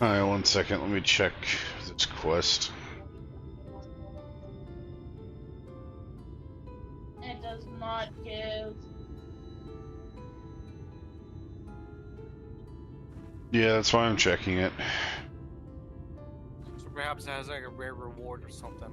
A: Alright, 1 second, let me check this quest.
C: It does not give.
A: Yeah, that's why I'm checking it.
B: So perhaps it has like a rare reward or something.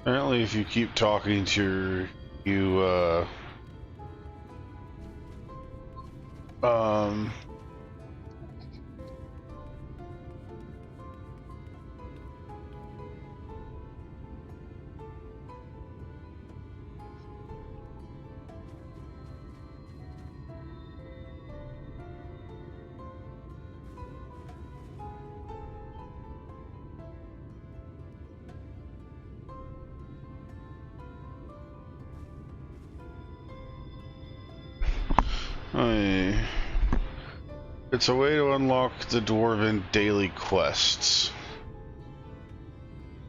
A: Apparently, if you keep talking to you, it's a way to unlock the Dwarven daily quests.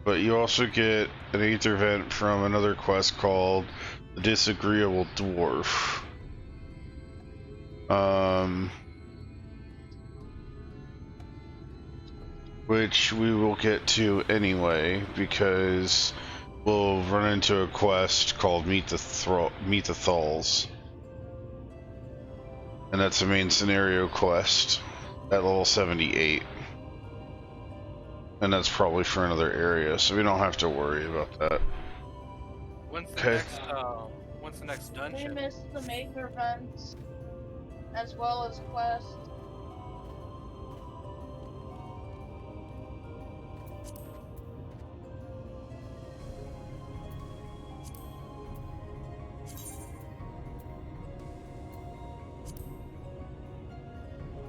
A: But you also get an 8th event from another quest called The Disagreeable Dwarf. Which we will get to anyway, because we'll run into a quest called Meet the Thralls. And that's a main scenario quest at level 78. And that's probably for another area, so we don't have to worry about that.
B: When's the next
C: We
B: dungeon?
C: missed the major events as well as quests.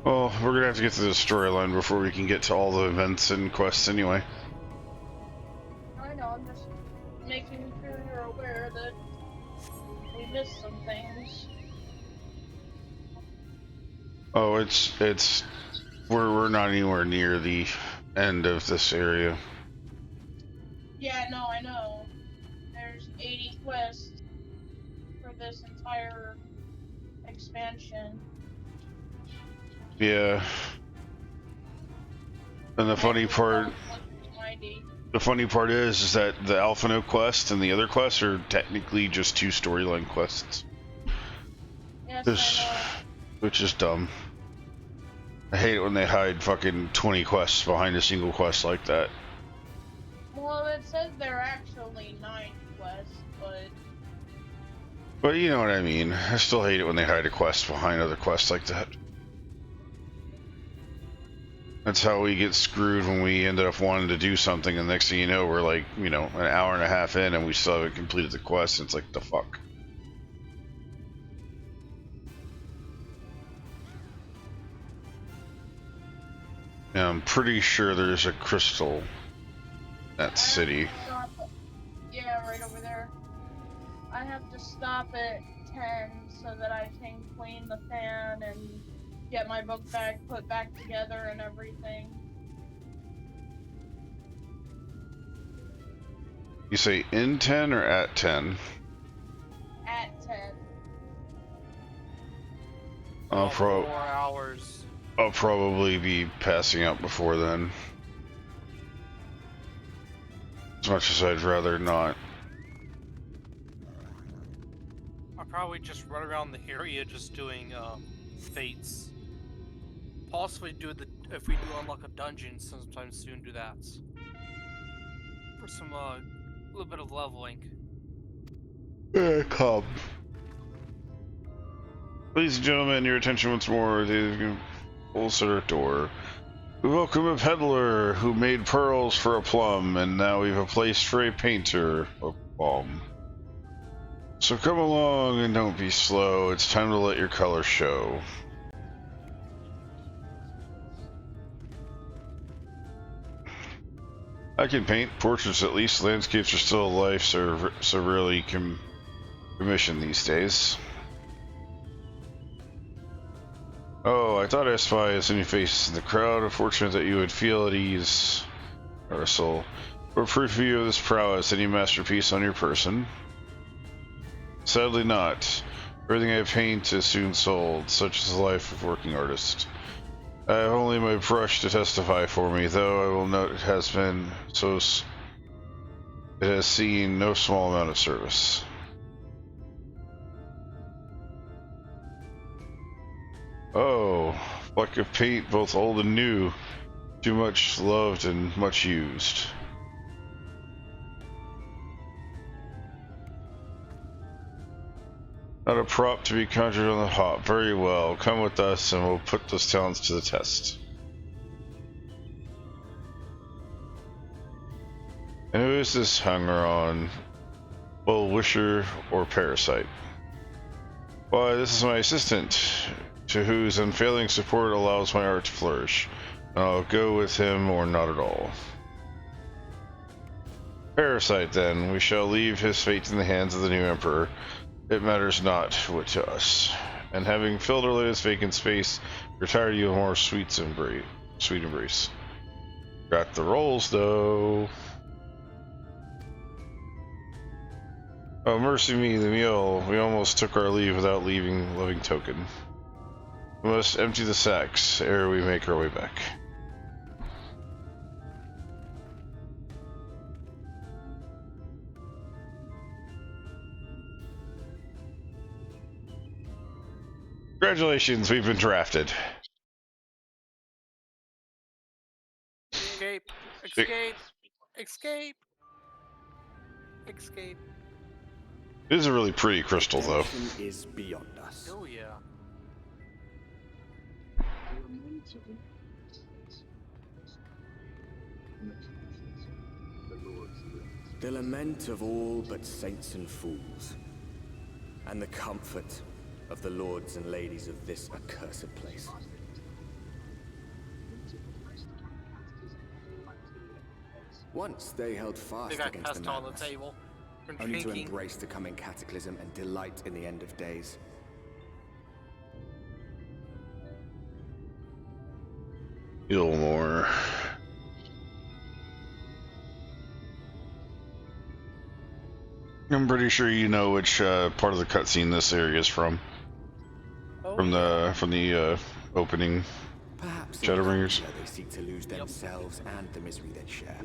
A: Well, we're gonna have to get to the storyline before we can get to all the events and quests anyway.
C: I know, I'm just making sure you're aware that we missed some things.
A: Oh, we're not anywhere near the end of this area.
C: Yeah, no, I know. There's 80 quests for this entire expansion.
A: Yeah. And the funny part is that the Alphino quest and the other quests are technically just 2 storyline quests.
C: Yes, I know.
A: Which is dumb. I hate it when they hide fucking 20 quests behind a single quest like that.
C: Well, it says there are actually 9 quests,
A: But you know what I mean. I still hate it when they hide a quest behind other quests like that. That's how we get screwed when we ended up wanting to do something, and the next thing you know, we're like, you know, an hour and a half in, and we still haven't completed the quest, and it's like, the fuck? Yeah, I'm pretty sure there's a crystal in that city.
C: yeah, right over there. I have to stop at 10 so that I can clean the fan and get my book bag put back together and everything.
A: You say in 10 or at 10?
C: At 10.
A: I'll
B: 4 hours.
A: I'll probably be passing out before then. As much as I'd rather not.
B: I'll probably just run around the area just doing fates. Possibly if we do unlock a dungeon sometime soon, do that. For some little bit of leveling.
A: Come. Ladies and gentlemen, your attention once more. The Ulcer door. We welcome a peddler who made pearls for a plum, and now we've a place for a painter of balm. So come along and don't be slow. It's time to let your color show. I can paint portraits, at least. Landscapes are still alive, so rarely commissioned these days. Oh, I thought I spied so many faces in the crowd. Unfortunate that you would feel at ease, Ursel. For proof of you of this prowess, any masterpiece on your person? Sadly not. Everything I paint is soon sold, such is the life of working artist. I have only my brush to testify for me, though I will note it has seen no small amount of service. Oh, fleck of paint, both old and new, too much loved and much used. Not a prop to be conjured on the hop. Very well, come with us and we'll put those talents to the test. And who is this hanger-on? Well, wisher or parasite? Why, this is my assistant, to whose unfailing support allows my art to flourish. And I'll go with him or not at all. Parasite, then. We shall leave his fate in the hands of the new emperor. It matters not what to us. And having filled our latest vacant space, retire you a more sweet embrace. Got the rolls, though. Oh, mercy me, the mule. We almost took our leave without leaving living token. We must empty the sacks ere we make our way back. Congratulations, we've been drafted.
B: Escape! Escape! Escape! Escape!
A: It is a really pretty crystal, though.
D: Redemption is beyond us.
B: Oh yeah.
F: The lament of all but saints and fools, and the comfort of the lords and ladies of this accursed place. Once they held fast
B: They got
F: against the
B: cast on the
F: madness,
B: table. From
F: only to
B: drinking.
F: embrace the coming cataclysm and delight in the end of days.
A: Gilmore. I'm pretty sure you know which part of the cutscene this area is from.
B: Oh,
A: From the opening.
F: Perhaps
A: ShadowBringers.
F: they seek to lose themselves and the misery they share.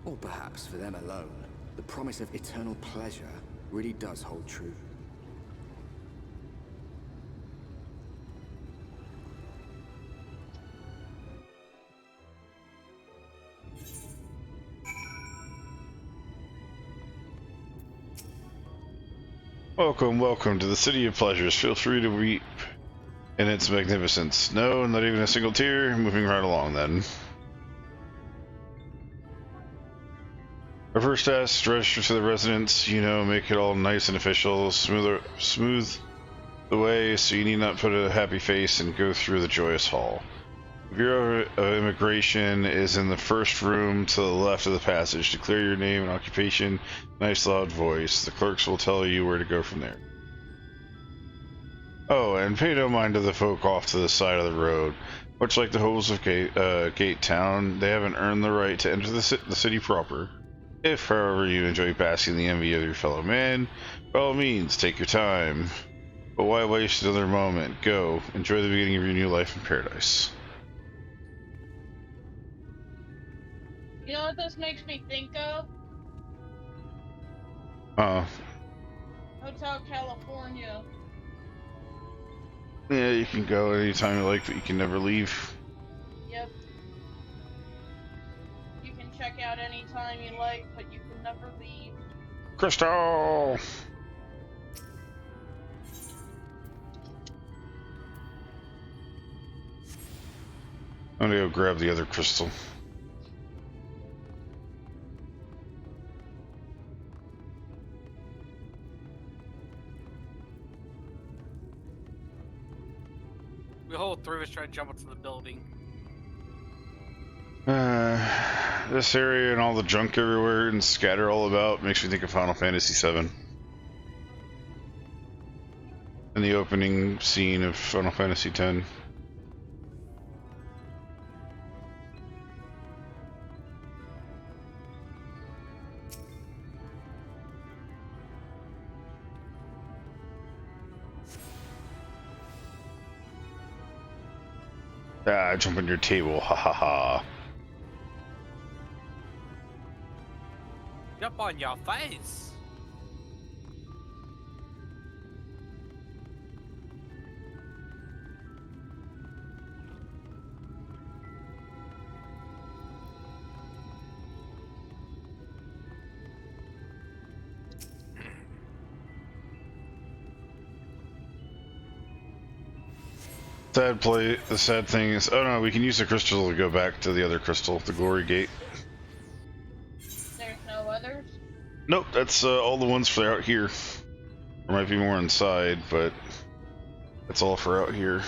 F: Or perhaps for them alone, the promise of eternal pleasure really does hold true.
A: Welcome, welcome to the City of Pleasures. Feel free to weep in its magnificence. No, not even a single tear. Moving right along, then. Our first task, register to the residents, make it all nice and official, smooth the way so you need not put a happy face and go through the joyous hall. The Bureau of Immigration is in the first room to the left of the passage. Declare your name and occupation, nice loud voice. The clerks will tell you where to go from there. Oh, and pay no mind to the folk off to the side of the road. Much like the holes of Gate Town, they haven't earned the right to enter the city proper. If, however, you enjoy basking in the envy of your fellow man, by all means, take your time. But why waste another moment? Go, enjoy the beginning of your new life in paradise.
C: You know what this makes me think of? Hotel California.
A: Yeah, you can go anytime you like, but you can never leave.
C: Yep. You can check out anytime you like, but you can never leave.
A: Crystal! I'm gonna go grab the other crystal.
B: The whole three of us try to jump into the building.
A: This area and all the junk everywhere and scatter all about makes me think of Final Fantasy VII. And the opening scene of Final Fantasy X. Ah, jump on your table, ha ha ha.
B: Jump on your face!
A: The sad thing is, oh no, we can use the crystal to go back to the other crystal, the glory gate.
C: There's no others?
A: Nope, that's all the ones for out here. There might be more inside, but that's all for out here.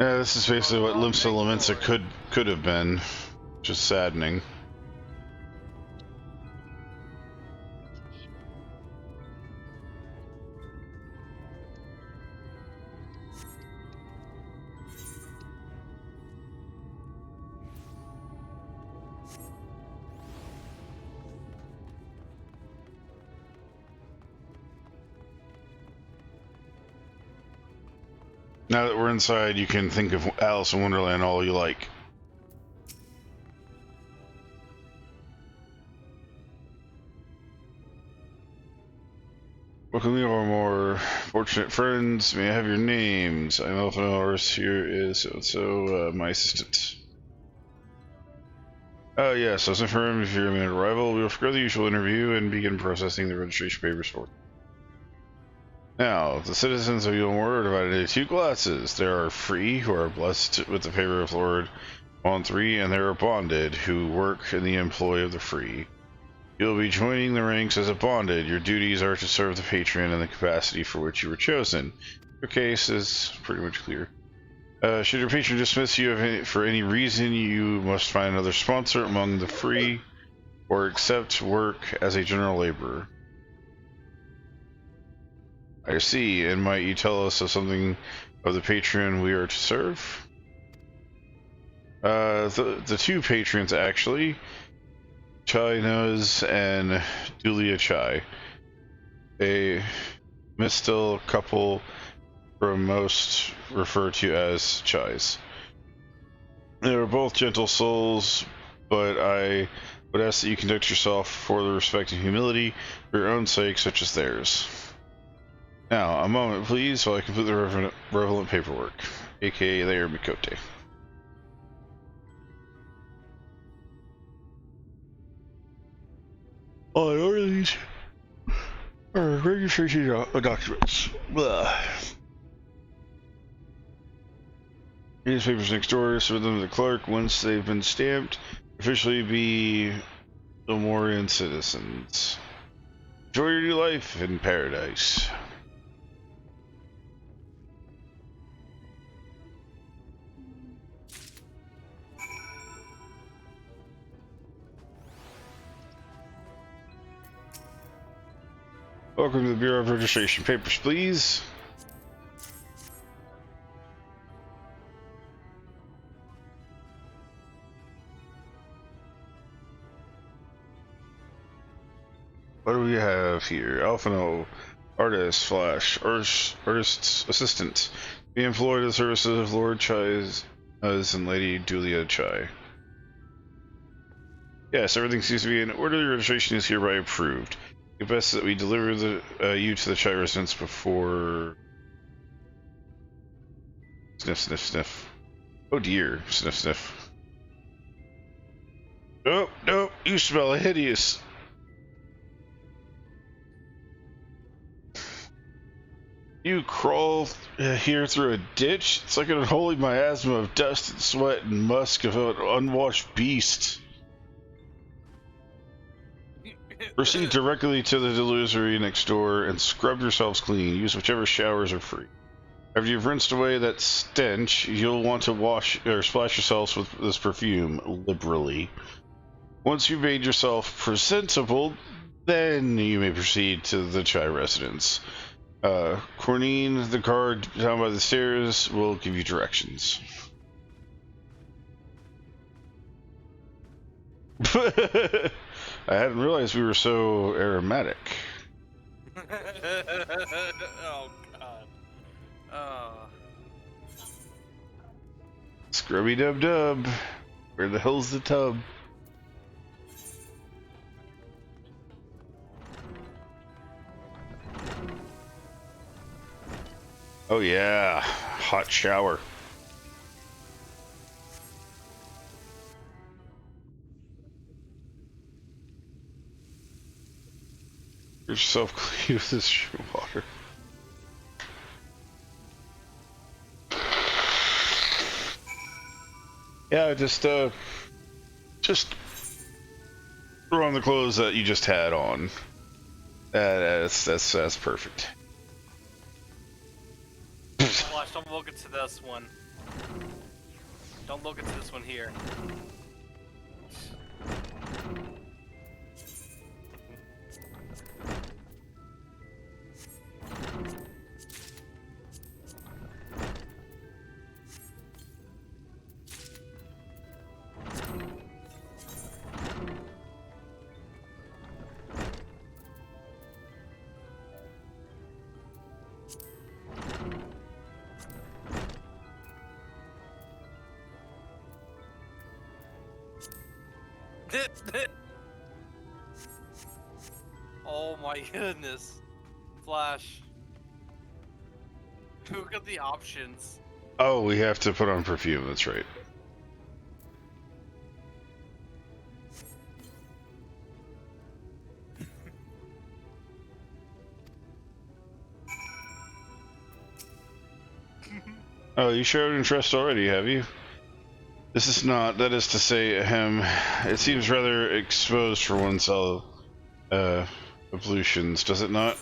A: Yeah, this is basically what Limsa Lamensa could have been. Just saddening. Now that we're inside, you can think of Alice in Wonderland all you like. Welcome to our more fortunate friends. May I have your names? I'm Elfinors. Here is so my assistant. Oh yes, as informed if you're an arrival, we will forgo the usual interview and begin processing the registration papers for you. Now, the citizens of Yulmore are divided into two classes. There are free, who are blessed with the favor of Lord 1-3, and there are bonded, who work in the employ of the free. You'll be joining the ranks as a bonded. Your duties are to serve the patron in the capacity for which you were chosen. Your case is pretty much clear. Should your patron dismiss you for any reason, you must find another sponsor among the free, or accept work as a general laborer. I see, and might you tell us of something of the patron we are to serve? The two patrons, actually. Chai Nose and Dulia Chai. A Mistil couple from most referred to as Chais. They were both gentle souls, but I would ask that you conduct yourself for the respect and humility for your own sake, such as theirs. Now, a moment, please, while I complete the relevant paperwork, aka they are Mikote. Oh, I order these registration documents. Blah. These papers next door, submit them to the clerk. Once they've been stamped, officially be Ilmorian citizens. Enjoy your new life in paradise. Welcome to the Bureau of Registration. Papers, please. What do we have here? Alphino, artist, artist's assistant. Be employed in the services of Lord Chai's and Lady Dulia Chai. Yes, everything seems to be in order. The registration is hereby approved. It's best that we deliver you to the Chai residence before... Sniff, sniff, sniff. Oh dear, sniff, sniff. Oh, no, you smell hideous. You crawl here through a ditch? It's like an unholy miasma of dust and sweat and musk of an unwashed beast. Proceed directly to the delusory next door and scrub yourselves clean. Use whichever showers are free. After you've rinsed away that stench, you'll want to wash or splash yourselves with this perfume liberally. Once you've made yourself presentable, then you may proceed to the Chai residence. Cornine, the guard down by the stairs, will give you directions. I hadn't realized we were so aromatic.
B: Oh god. Oh.
A: Scrubby dub dub. Where the hell's the tub? Oh yeah, hot shower. Get yourself clean with this water. Yeah, just throw on the clothes that you just had on. That's perfect.
B: Watch, don't look into this one. Don't look into this one here. Oh my goodness. Flash. Look at the options.
A: Oh, we have to put on perfume, that's right. Oh, you showed interest already, have you? This is not, that is to say, it seems rather exposed for one cell, ablutions, does it not?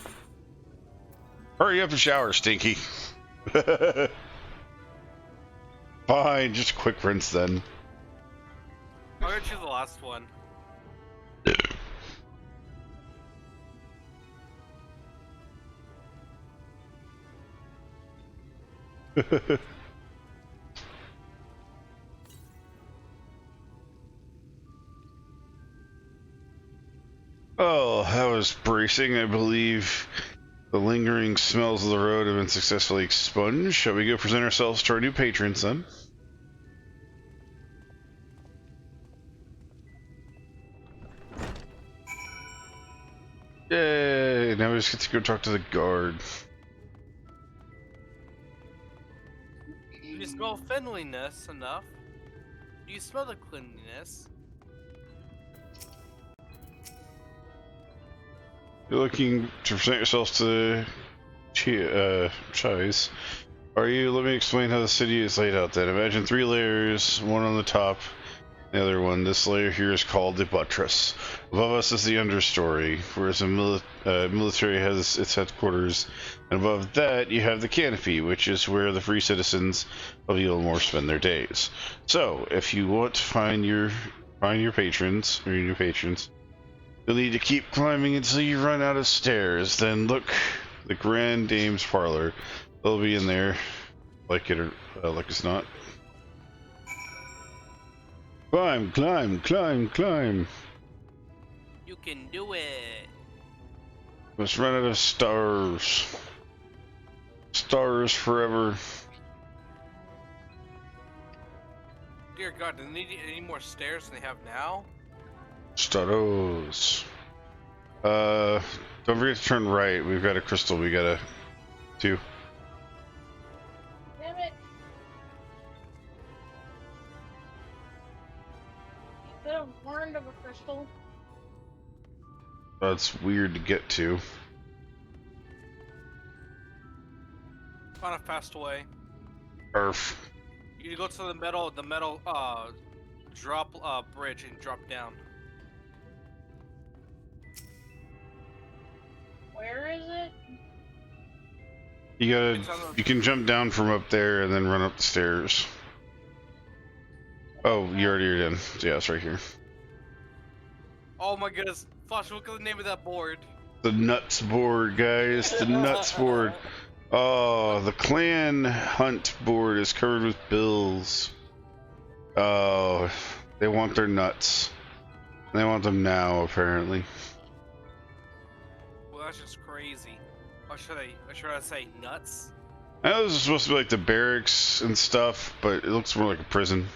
A: Hurry up and shower, Stinky. Fine, just quick rinse then.
B: I'll get you the last one.
A: Oh, that was bracing. I believe the lingering smells of the road have been successfully expunged. Shall we go present ourselves to our new patrons then? Yay! Now we just get to go talk to the guard.
B: Do you smell cleanliness enough? Do you smell the cleanliness?
A: You're looking to present yourselves to Chise. Are you? Let me explain how the city is laid out then. Imagine 3 layers, one on the top, the other one. This layer here is called the buttress. Above us is the understory, whereas the military has its headquarters. And above that, you have the canopy, which is where the free citizens of Yellowmore spend their days. So, if you want to find your patrons, or your new patrons, you'll need to keep climbing until you run out of stairs. Then look, the Grand Dame's parlor. They'll be in there, like it or like it's not. Climb, climb, climb, climb.
B: You can do it.
A: Must run out of stars. Stars forever.
B: Dear God, do they need any more stairs than they have now?
A: Stars. Don't forget to turn right. We've got a crystal we gotta do.
C: Damn it. You could have warned of a crystal.
A: That's weird to get to.
B: Find a fast way.
A: Perf.
B: You go to the metal drop bridge and drop down.
C: Where is it?
A: You can jump down from up there and then run up the stairs. Oh, you already are in. Yeah, it's right here.
B: Oh my goodness. Flash, look at the name of that board.
A: The nuts board, guys. The nuts board. Oh, the clan hunt board is covered with bills. Oh, they want their nuts. They want them now, apparently.
B: Well, that's just crazy. Or should I say nuts?
A: I know this is supposed to be like the barracks and stuff, but it looks more like a prison.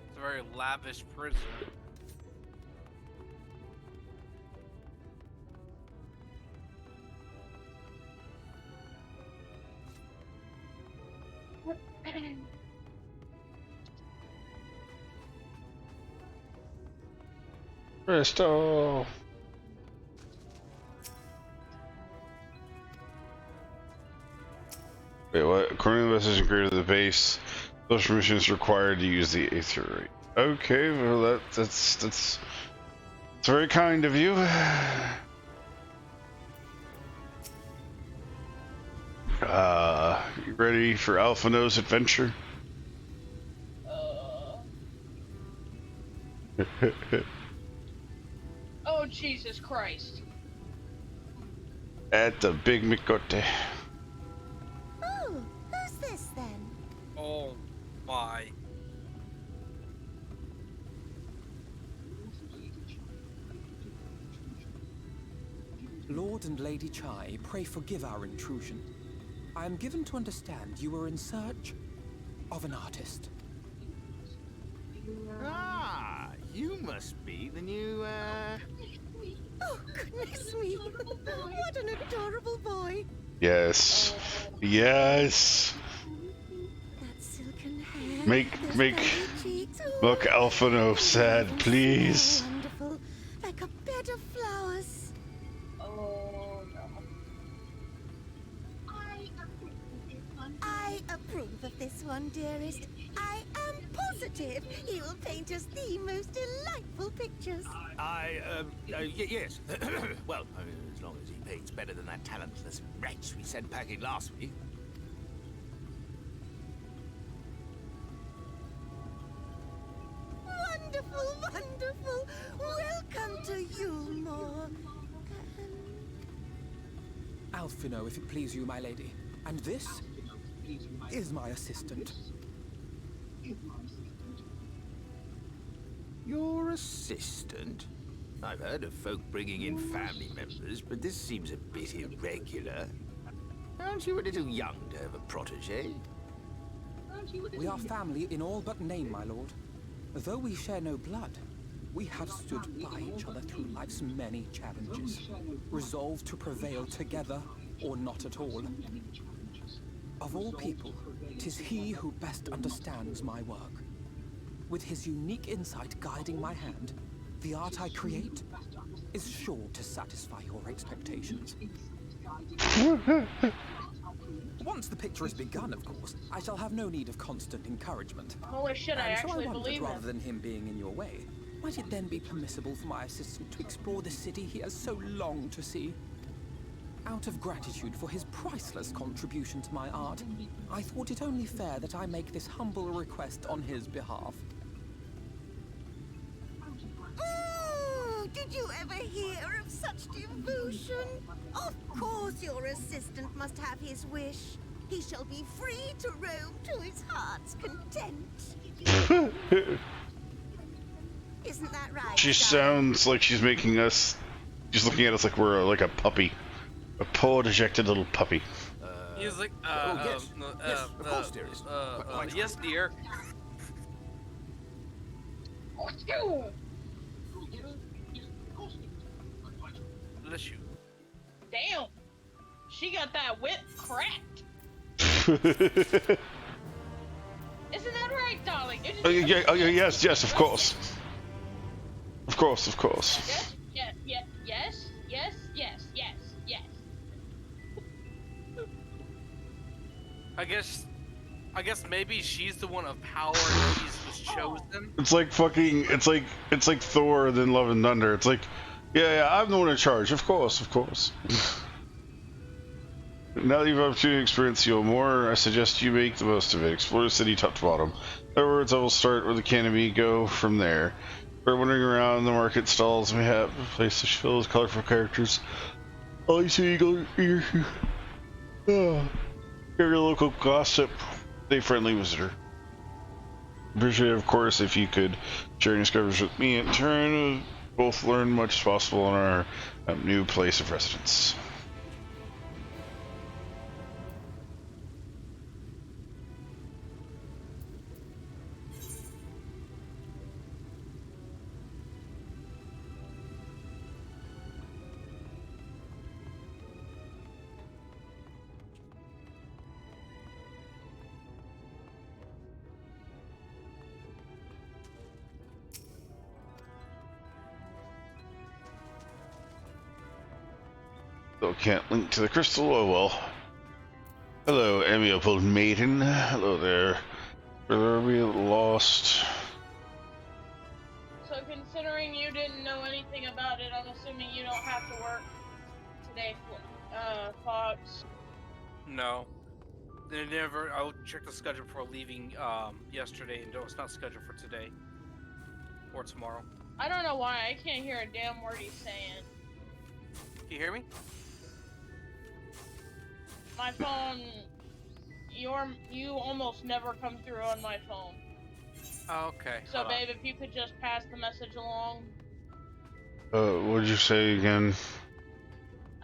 B: It's a very lavish prison.
A: Crystal. Wait, what? According to the message included to the base, social permission is required to use the Aether rate. Okay, well that's very kind of you. You ready for Alphano's adventure?
C: Oh, Jesus Christ.
A: At the Big Mikote.
J: Oh, who's this then?
B: Oh my.
H: Lord and Lady Chai, pray forgive our intrusion. I am given to understand you were in search of an artist.
L: Ah, you must be the new,
J: Oh, goodness me. What an adorable boy.
A: Yes. Yes.
J: That silken hair.
A: Make
J: those baby cheeks.
A: look Alphino sad,
J: even
A: please.
J: smell wonderful, like a bed of flowers.
C: Oh no.
J: I approve of this one, dearest. I am positive he will paint us the most delightful pictures.
I: Yes. Well, as long as he paints better than that talentless wretch we sent packing last week.
J: Wonderful, wonderful. Welcome to Yulmore.
H: Alphino, if it please you, my lady. And this is my assistant.
I: Your assistant? I've heard of folk bringing in family members, but this seems a bit irregular. Aren't you a little young to have a protege?
H: We are family in all but name, my lord. Though we share no blood, we have stood by each other through life's many challenges, resolved to prevail together or not at all. Of all people, 'tis he who best understands my work. With his unique insight guiding my hand, the art I create is sure to satisfy your expectations. Once the picture is begun, of course, I shall have no need of constant encouragement.
C: Holy shit, I
H: And so
C: actually
H: I wondered,
C: believe
H: rather
C: him.
H: than him being in your way, might it then be permissible for my assistant to explore the city he has so longed to see? Out of gratitude for his priceless contribution to my art, I thought it only fair that I make this humble request on his behalf.
J: Oh, did you ever hear of such devotion? Of course your assistant must have his wish. He shall be free to roam to his heart's content. Isn't that right?
A: She sounds like she's making us. She's looking at us like we're like a puppy, a poor dejected little puppy.
B: He's like,
I: yes, of course, dearest.
B: yes, dear. Bless you.
C: Damn. She got that whip cracked. Isn't that right, darling?
A: Yes, of course. Of course. Yes.
B: I guess maybe she's the one of power and she was chosen.
A: It's like fucking. It's like Thor and then Love and Thunder. It's like, yeah, I'm the one in charge. Of course. Now that you've opportunity to experience Yulmore, I suggest you make the most of it. Explore the city top to bottom. In other words, I will start where the canopy, go from there. We're wandering around the market stalls, and we have a place to fill with colorful characters. All you see, your local gossip, stay friendly visitor. Appreciate it, of course, if you could share your discoveries with me and try to both learn much as possible in our new place of residence. Still can't link to the crystal, oh well. Hello, amiable maiden. Hello there. Where are we lost?
C: So considering you didn't know anything about it, I'm assuming you don't have to work today, Fox.
B: No. They never. I'll check the schedule before leaving yesterday, and no, it's not scheduled for today or tomorrow.
C: I don't know why, I can't hear a damn word he's saying.
B: Can you hear me?
C: My phone, you almost never come through on my phone.
B: Oh, okay.
C: So
B: hold on.
C: babe, if you could just pass the message along.
A: What did you say again?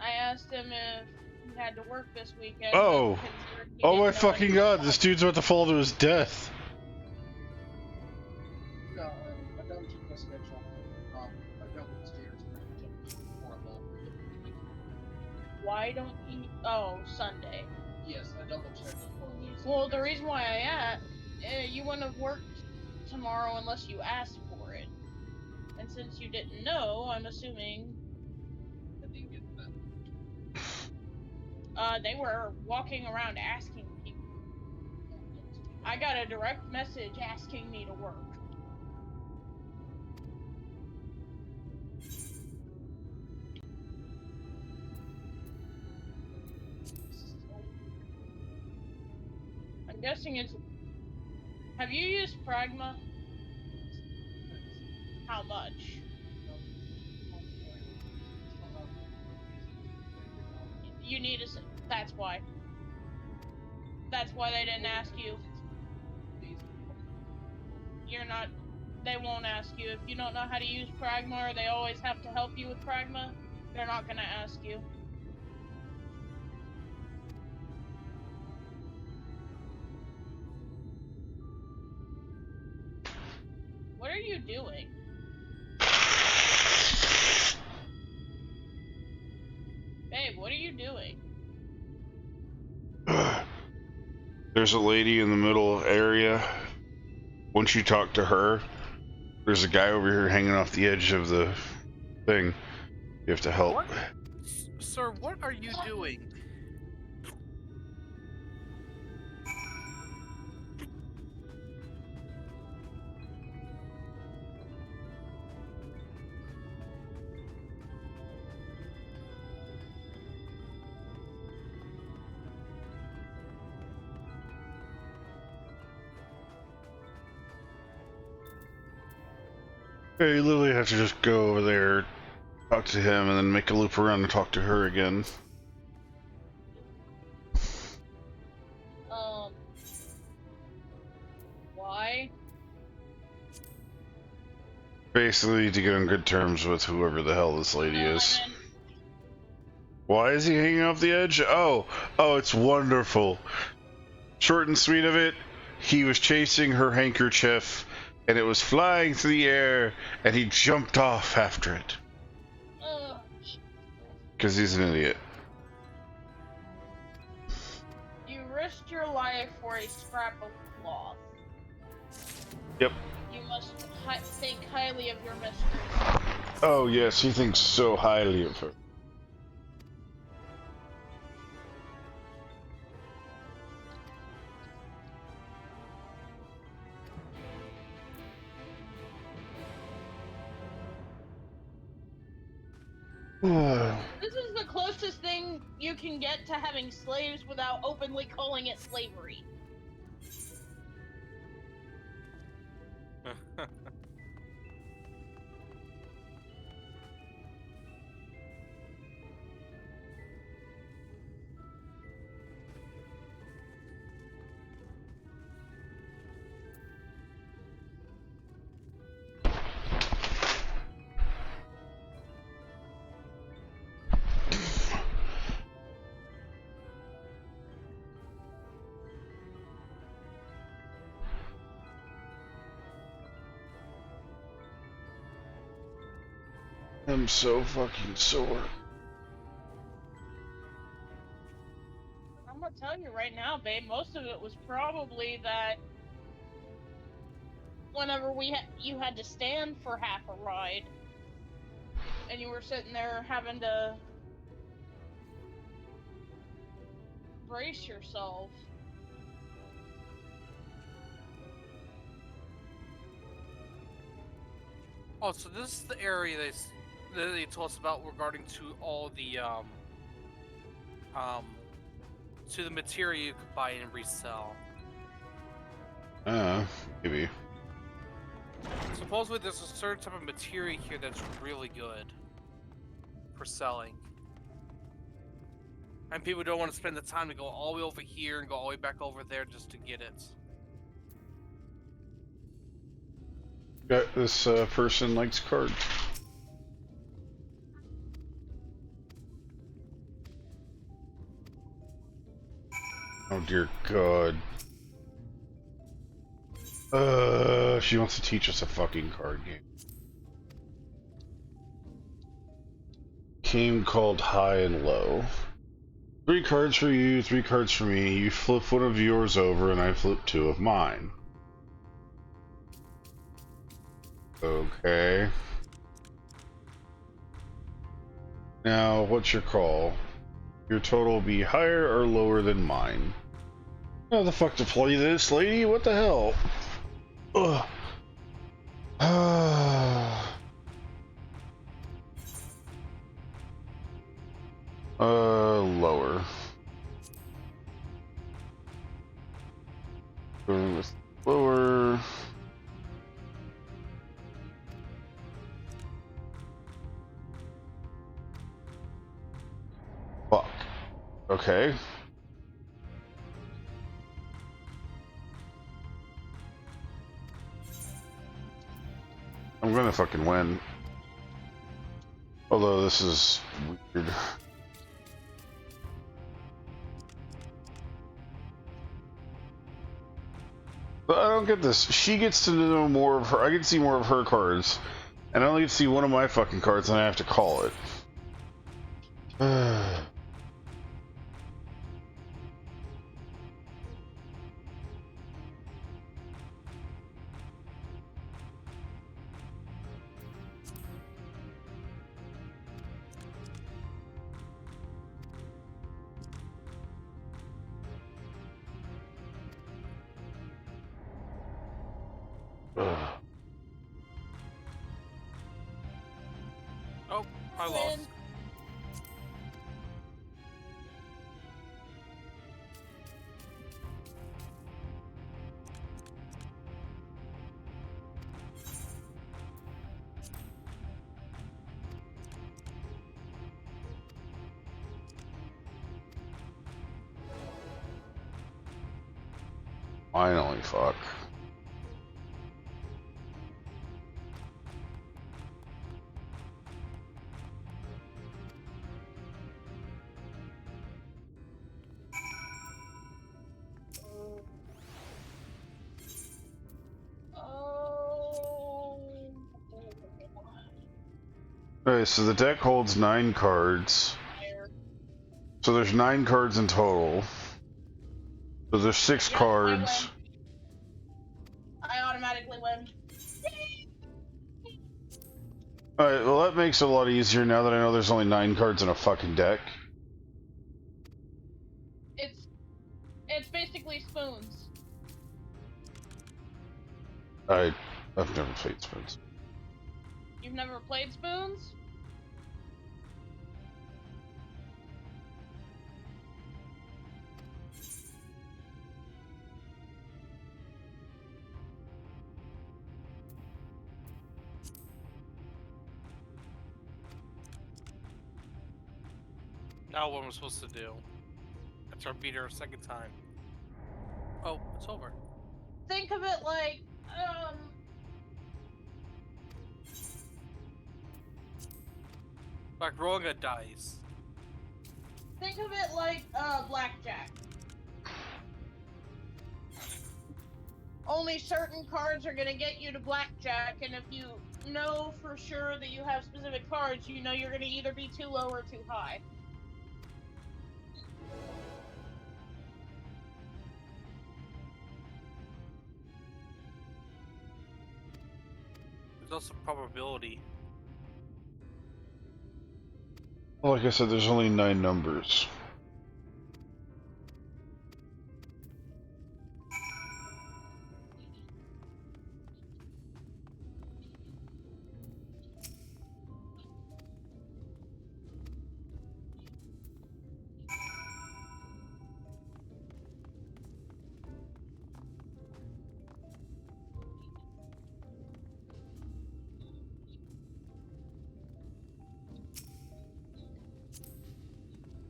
C: I asked him if he had to work this weekend.
A: Oh.
C: considering he
A: Oh
C: didn't
A: my
C: know
A: fucking
C: anything
A: god,
C: about
A: this dude's about to fall to his death.
E: No, I don't keep this schedule. I don't upstairs. Horrible.
C: Why don't you? Oh, Sunday.
E: Yes, I double checked before we leave.
C: Well, the reason why you wouldn't have worked tomorrow unless you asked for it. And since you didn't know, I'm assuming
E: I didn't get that.
C: they were walking around asking people. I got a direct message asking me to work. I'm guessing it's... Have you used Pragma? How much? You need a... That's why. That's why they didn't ask you. You're not... They won't ask you. If you don't know how to use Pragma, or they always have to help you with Pragma, they're not gonna ask you. What are you doing? Babe, what are you doing?
A: There's a lady in the middle area. Once you talk to her, there's a guy over here hanging off the edge of the thing. You have to help.
B: What? Sir, what are you doing?
A: Yeah, you literally have to just go over there, talk to him, and then make a loop around and talk to her again.
C: Why?
A: Basically, to get on good terms with whoever the hell this lady is. Why is he hanging off the edge? Oh, it's wonderful. Short and sweet of it, he was chasing her handkerchief, and it was flying through the air, and he jumped off after it. Because he's an idiot.
C: You risked your life for a scrap of cloth.
A: Yep.
C: You must think highly of your mistress.
A: Oh yes, he thinks so highly of her.
C: This is the closest thing you can get to having slaves without openly calling it slavery.
A: I'm so fucking sore.
C: I'm gonna tell you right now, babe, most of it was probably that whenever you had to stand for half a ride, and you were sitting there having to brace yourself.
B: Oh, so this is the area they told us about regarding to all the to the material you could buy and resell.
A: Maybe.
B: Supposedly there's a certain type of material here that's really good for selling. And people don't want to spend the time to go all the way over here and go all the way back over there just to get it.
A: This person likes cards. Oh dear God. She wants to teach us a fucking card game. Game called High and Low. 3 cards for you, 3 cards for me. You flip one of yours over and I flip 2 of mine. Okay. Now, what's your call? Your total will be higher or lower than mine. How the fuck to play this, lady? What the hell? Ugh. Lower. Going with lower. Fuck. Okay. I'm gonna fucking win. Although this is weird. But I don't get this. She gets to know more of her. I get to see more of her cards. And I only get to see one of my fucking cards and I have to call it.
B: Oh, I lost.
A: Finally, fuck. Okay, so the deck holds 9 cards. So there's 9 cards in total. So there's 6 cards.
C: I automatically win.
A: Alright, well that makes it a lot easier now that I know there's only 9 cards in a fucking deck.
C: It's basically spoons.
A: I've never played Spoons.
C: You've never played spoons?
B: Now what am I supposed to do? That's our beat her a second time. Oh, it's over.
C: Think of it like,
B: Like rolling a dice.
C: think of it like, blackjack. Only certain cards are gonna get you to blackjack, and if you know for sure that you have specific cards, you know you're gonna either be too low or too high.
B: There's also probability.
A: Well, like I said, there's only 9 numbers.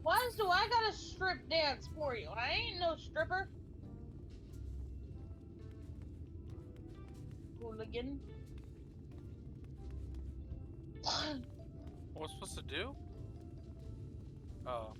C: Why do I gotta strip dance for you? I ain't no stripper. Hooligan.
B: What was I supposed to do? Oh.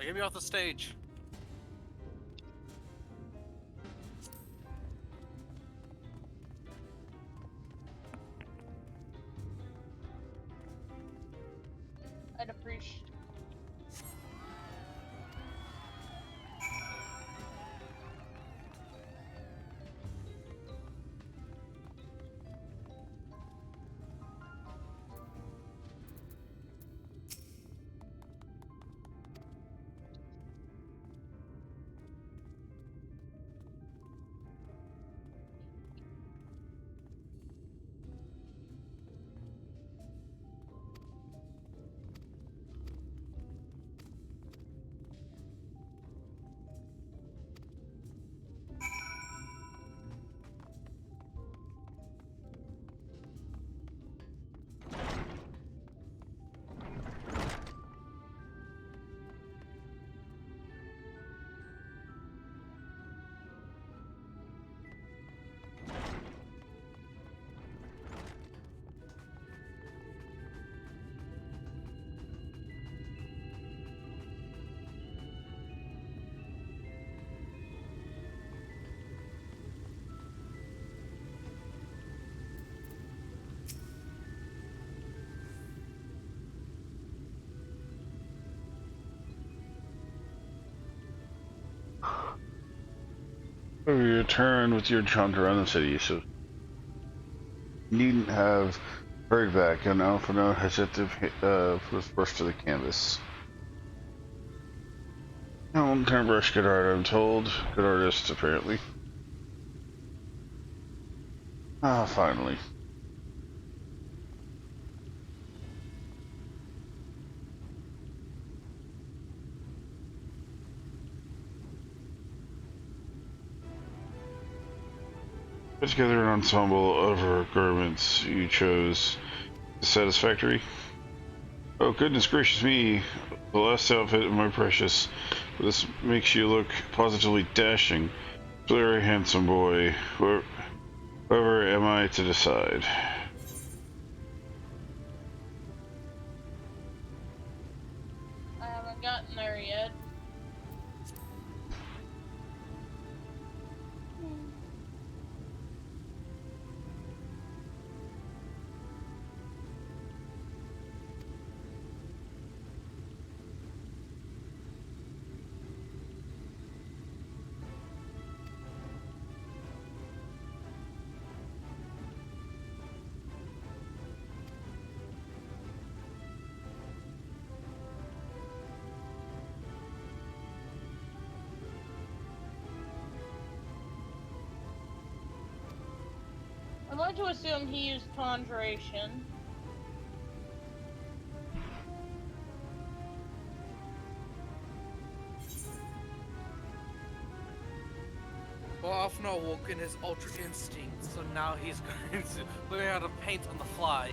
B: Get me off the stage.
C: I'd appreciate.
A: You return with your chunk around the city, so you needn't have hurried back, and now for now has yet to rush to the canvas. No, Turnbrush, good art, I'm told. Good artist, apparently. Ah, finally. Put together an ensemble of garments you chose. Satisfactory? Oh, goodness gracious me. The last outfit of my precious. This makes you look positively dashing. Very handsome boy. Whoever am I to decide?
C: I haven't gotten there yet. I'm going to assume he used Conjuration.
B: Well, often awoken his ultra instinct, so now he's going to learn how to paint on the fly.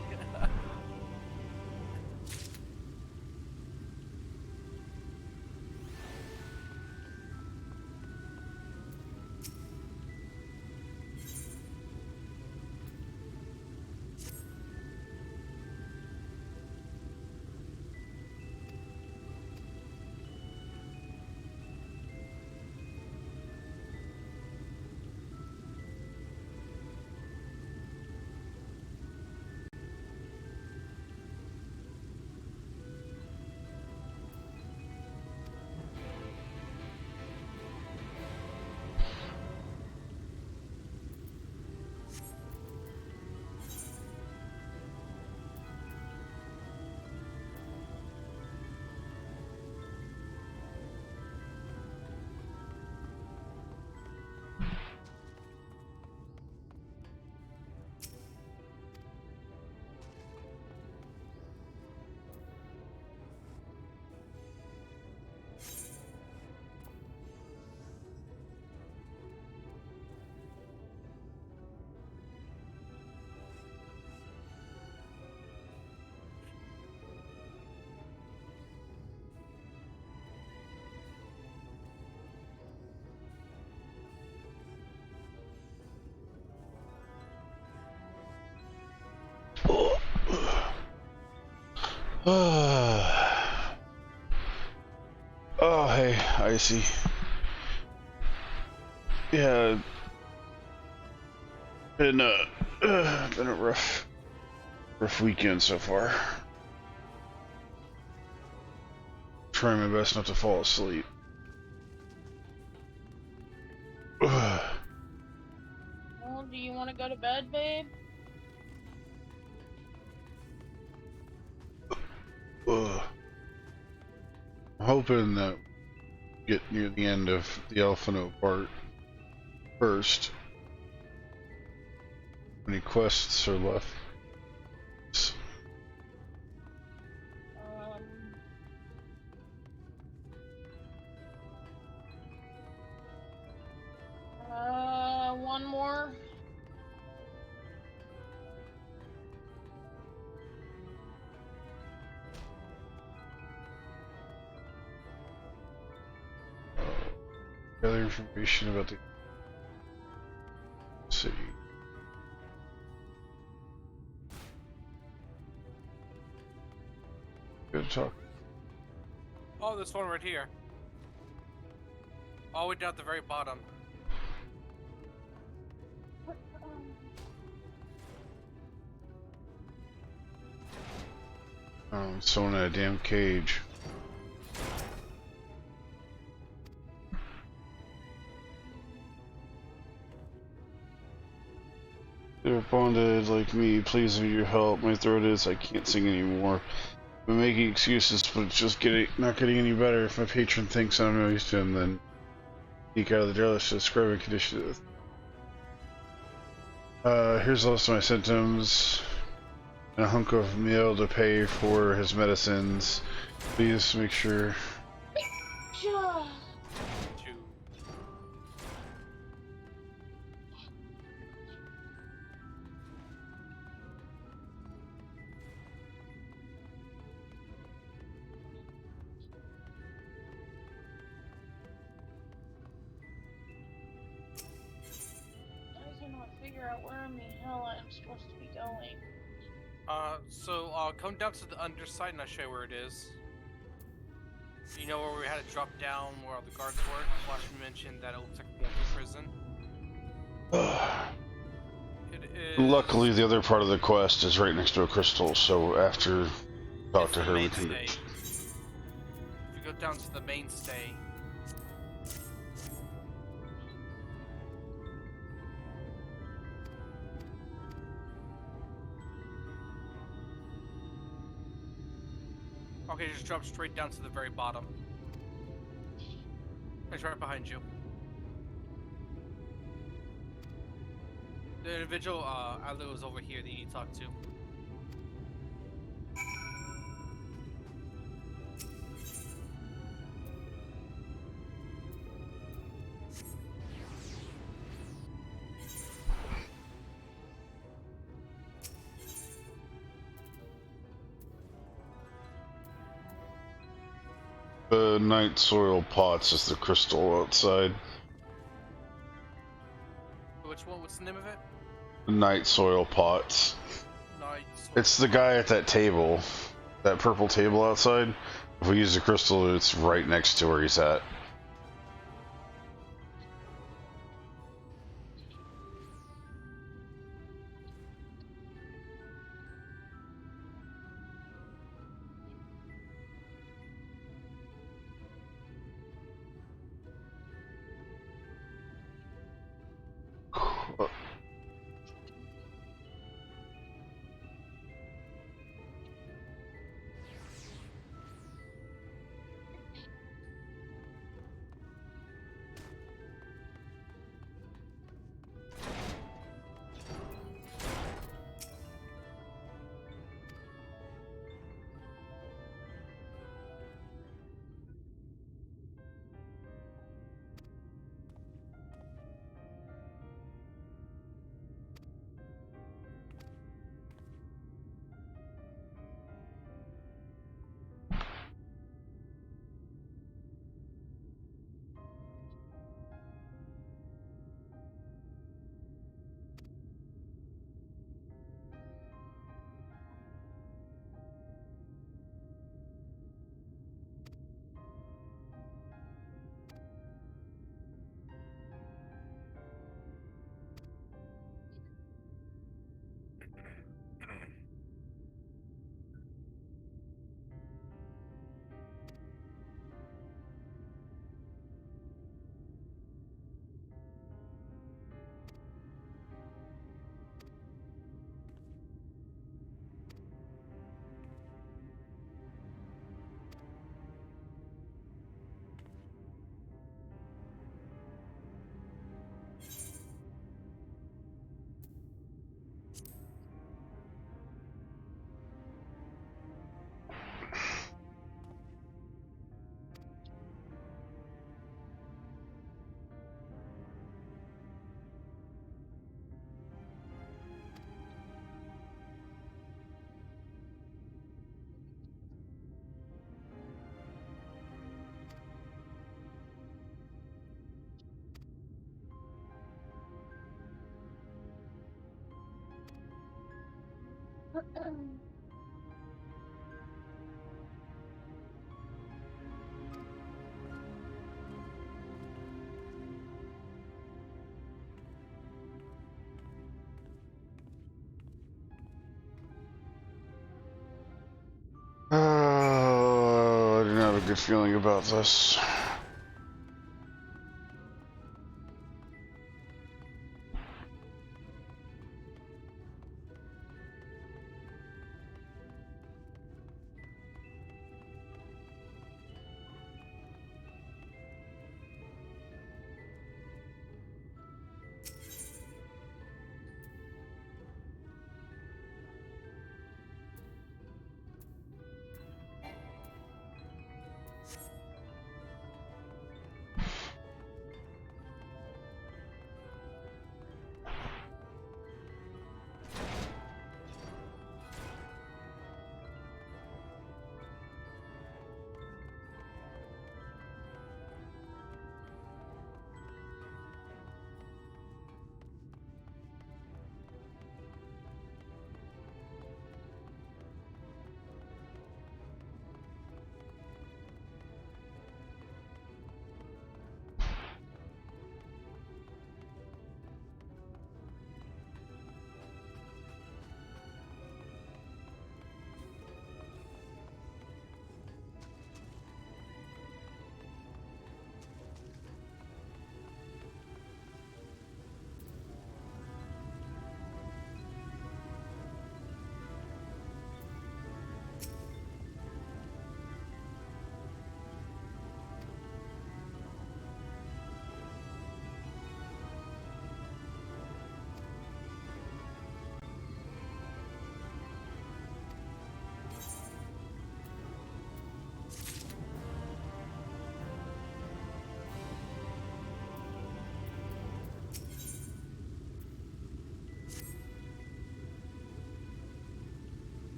A: Oh, icy. Yeah, been a rough weekend so far. Trying my best not to fall asleep.
C: Well, do you want to go to bed, babe?
A: I'm hoping that we get near the end of the Alphino part first. How many quests are left?
C: One more.
A: Gather information about the city. Good talk.
B: Oh, this one right here. All the way down at the very bottom.
A: Someone in a damn cage. They're bonded like me. Please need your help. My throat is. I can't sing anymore. I'm making excuses, but it's just not getting any better. If my patron thinks I'm no use to him, then speak out of the jealous to describe my condition. Here's the list of my symptoms. And a hunk of meal to pay for his medicines. Please make sure.
C: I cannot figure out where in the hell I'm supposed to be going.
B: Come down to the underside and I'll show you where it is. You know where we had to drop down where all the guards were? Flash mentioned that it looks like a prison. It is...
A: Luckily, the other part of the quest is right next to a crystal, so after talk to her, we can.
B: If you go down to the mainstay. Okay, just drop straight down to the very bottom. It's right behind you. The individual, Alu is over here that you talk to.
A: The night soil pots is the crystal outside.
B: Which one? What's the name of it?
A: The night soil pots.
B: Night soil.
A: It's the guy at that table, that purple table outside. If we use the crystal, it's right next to where he's at. I didn't have a good feeling about this.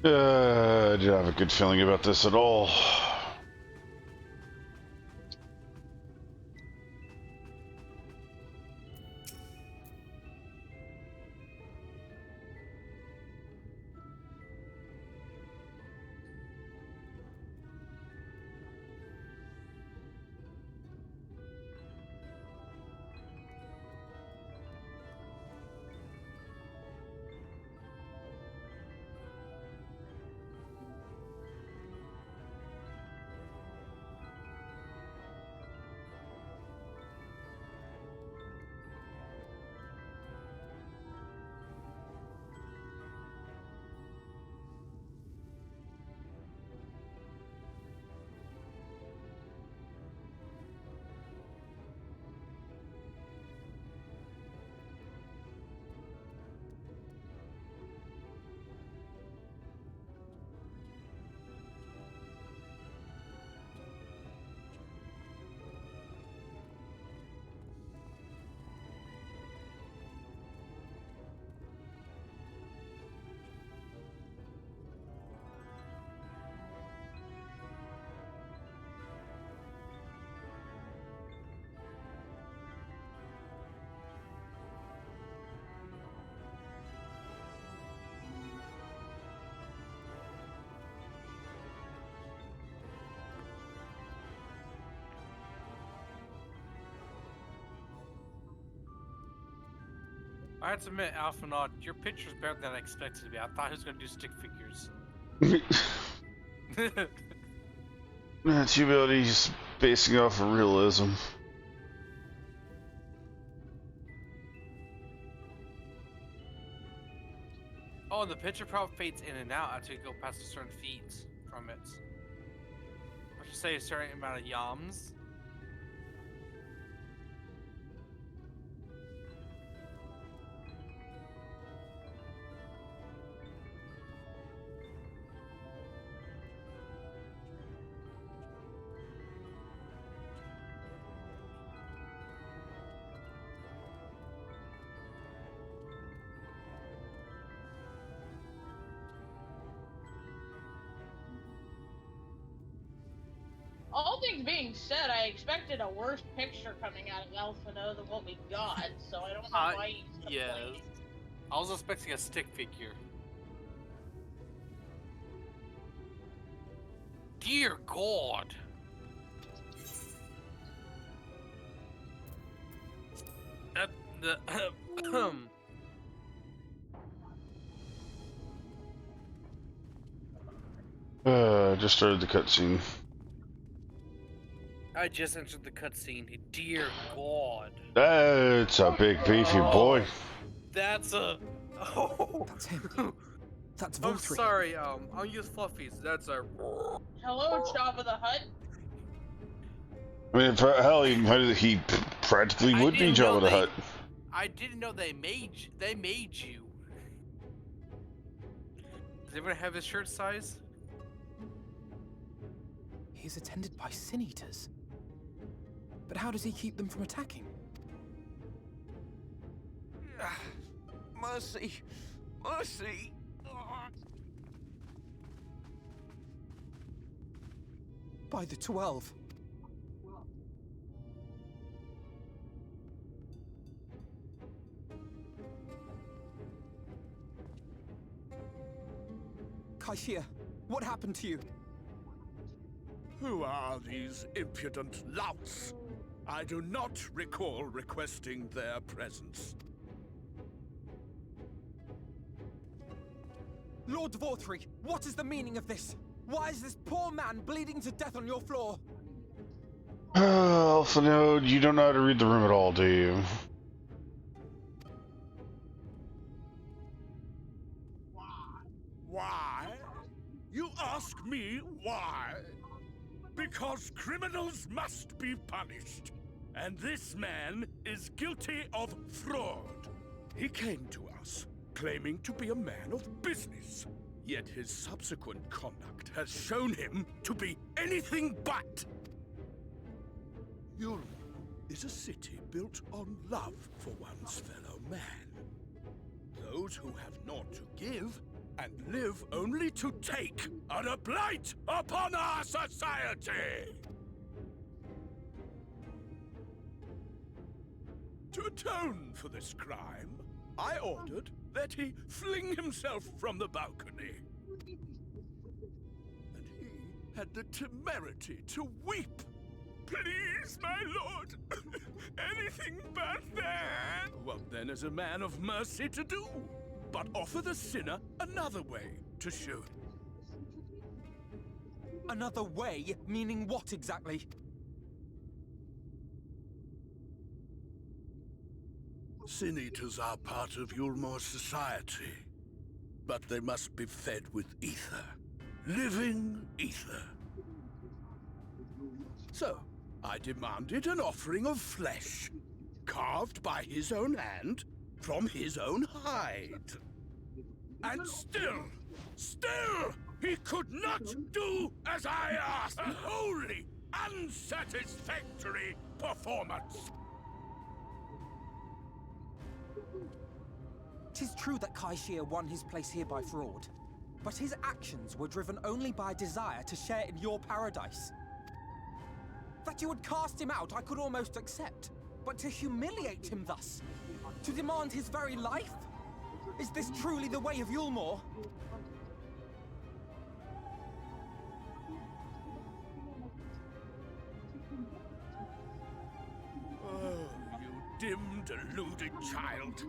A: I didn't have a good feeling about this at all.
B: I have to admit, Alphanaut, your picture's better than I expected to be. I thought he was gonna do stick figures.
A: That's humility, just basing off of realism.
B: Oh, and the picture probably fades in and out after you go past a certain feet from it. I should say a certain amount of yams.
C: All things being said, I expected a worse picture coming out of Alphano than what we got, so I don't know why he's complaining.
B: Yes. I was expecting a stick figure. Dear God.
A: Just started the cutscene.
B: I just entered the cutscene. Dear God.
A: That's a big beefy boy.
B: That's a. Oh.
H: That's him. That's Voltri.
B: I'm sorry. I'll use fluffies. That's a.
C: Hello, Jabba the Hutt.
A: I mean, hell, he practically would be Jabba the Hutt.
B: I didn't know they made you. Does everyone have his shirt size?
H: He's attended by sin eaters. But how does he keep them from attacking?
K: Mercy! Mercy!
H: By the 12. Kaishia, what happened to you?
M: Who are these impudent louts? I do not recall requesting their presence.
H: Lord Vortri, what is the meaning of this? Why is this poor man bleeding to death on your floor?
A: Alphanode, you don't know how to read the room at all, do you?
M: Why? You ask me why? Because criminals must be punished. And this man is guilty of fraud. He came to us, claiming to be a man of business. Yet his subsequent conduct has shown him to be anything but. Yulm is a city built on love for one's fellow man. Those who have naught to give and live only to take are a blight upon our society! To atone for this crime, I ordered that he fling himself from the balcony. And he had the temerity to weep. Please, my lord, anything but that. What then is a man of mercy to do? But offer the sinner another way to show.
H: Another way? Meaning what exactly?
M: Sin eaters are part of Yulmor's society, but they must be fed with ether. Living ether. So, I demanded an offering of flesh, carved by his own hand, from his own hide. And still, he could not do as I asked. A wholly unsatisfactory performance.
H: 'Tis true that Kaishia won his place here by fraud, but his actions were driven only by a desire to share in your paradise. That you would cast him out I could almost accept, but to humiliate him thus, to demand his very life? Is this truly the way of Yulmor?
M: Oh, you dim, deluded child.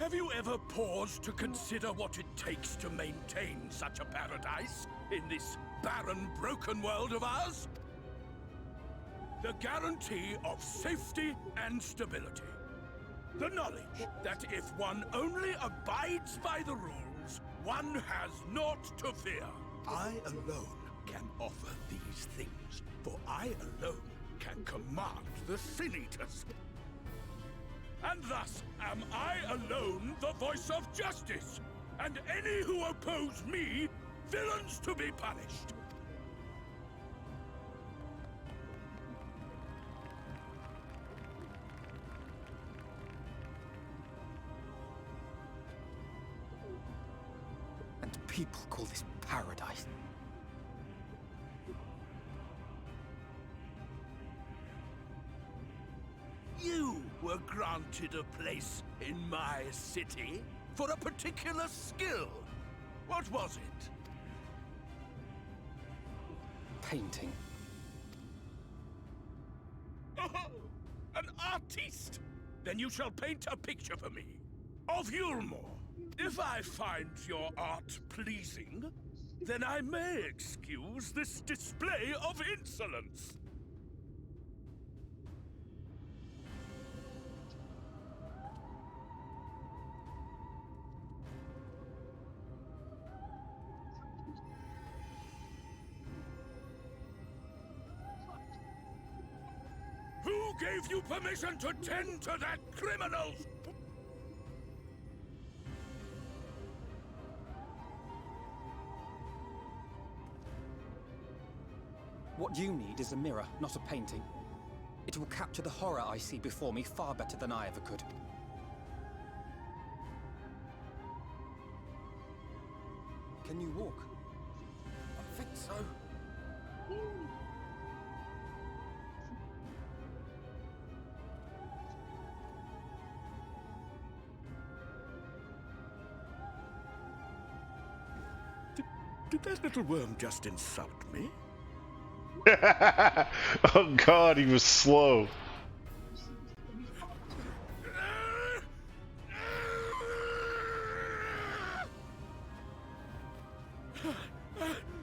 M: Have you ever paused to consider what it takes to maintain such a paradise in this barren, broken world of ours? The guarantee of safety and stability. The knowledge that if one only abides by the rules, one has naught to fear. I alone can offer these things, for I alone can command the Sin Eaters. And thus am I alone the voice of justice, and any who oppose me, villains to be punished.
H: And people call this paradise.
M: You were granted a place in my city for a particular skill. What was it?
H: Painting.
M: An artiste! Then you shall paint a picture for me. Of Yulmore. If I find your art pleasing, then I may excuse this display of insolence. Who gave you permission to tend to that criminal?
H: What you need is a mirror, not a painting. It will capture the horror I see before me far better than I ever could. Can you walk?
K: I think so.
M: Did that little worm just insult me?
A: Oh god, he was slow.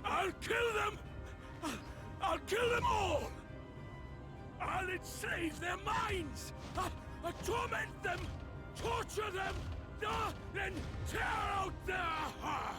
M: I'll kill them! I'll kill them all! I'll enslave their minds! I'll torment them! Torture them! Then tear out their hearts!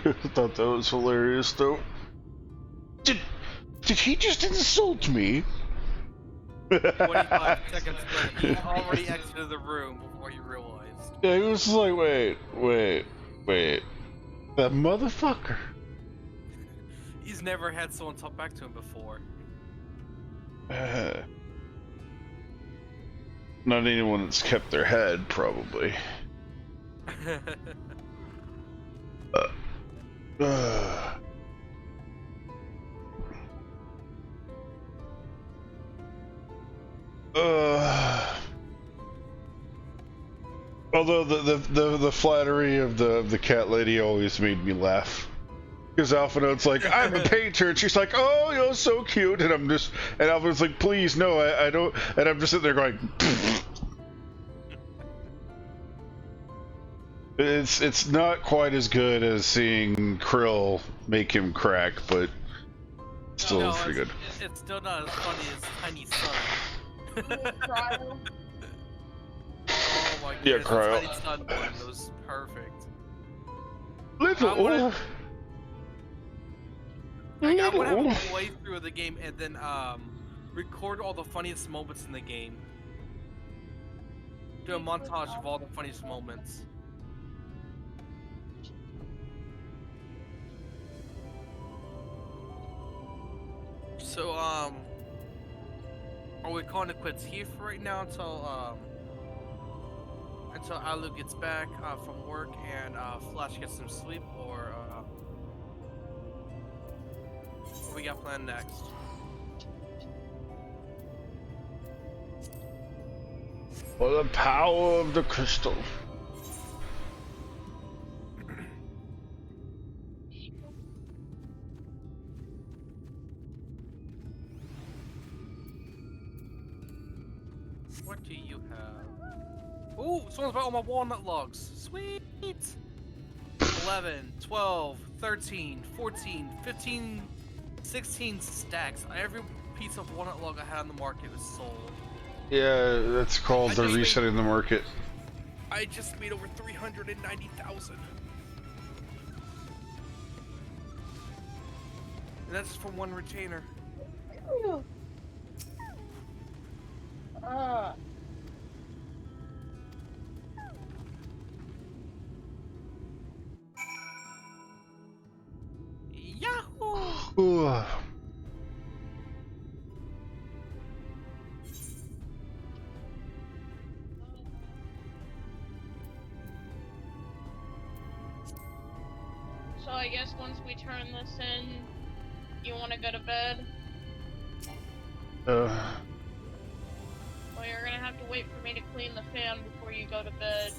A: I thought that was hilarious, though. Did he just insult me?
B: 25 seconds later, he already exited the room before he realized.
A: Yeah, he was like, wait. That motherfucker.
B: He's never had someone talk back to him before.
A: Not anyone that's kept their head, probably. Although the flattery of the cat lady always made me laugh. Because Alphinaud's like, I'm a painter, and she's like, oh, you're so cute, and Alphinaud's like, please, no, I don't, and I'm just sitting there going, it's not quite as good as seeing Krill make him crack, but still pretty good.
B: It's still not as funny as Tiny Sun. Oh my god,
A: Yeah,
B: the
A: Cryo.
B: Tiny Sun one was perfect.
A: Little.
B: I would have a playthrough of the game and then record all the funniest moments in the game. Do a montage of all the funniest moments. So are we calling it quits here for right now until Alu gets back from work and Flash gets some sleep, or what we got planned next?
A: For the power of the crystal.
B: What do you have? Ooh, someone's bought all my walnut logs. Sweet! 11, 12, 13, 14, 15, 16 stacks. Every piece of walnut log I had on the market is sold.
A: Yeah, that's called the resetting the market.
B: I just made over 390,000. And that's just from one retainer.
A: Ooh.
C: So I guess once we turn this in, you want to go to bed? Well, you're gonna have to wait for me to clean the fan before you go to bed.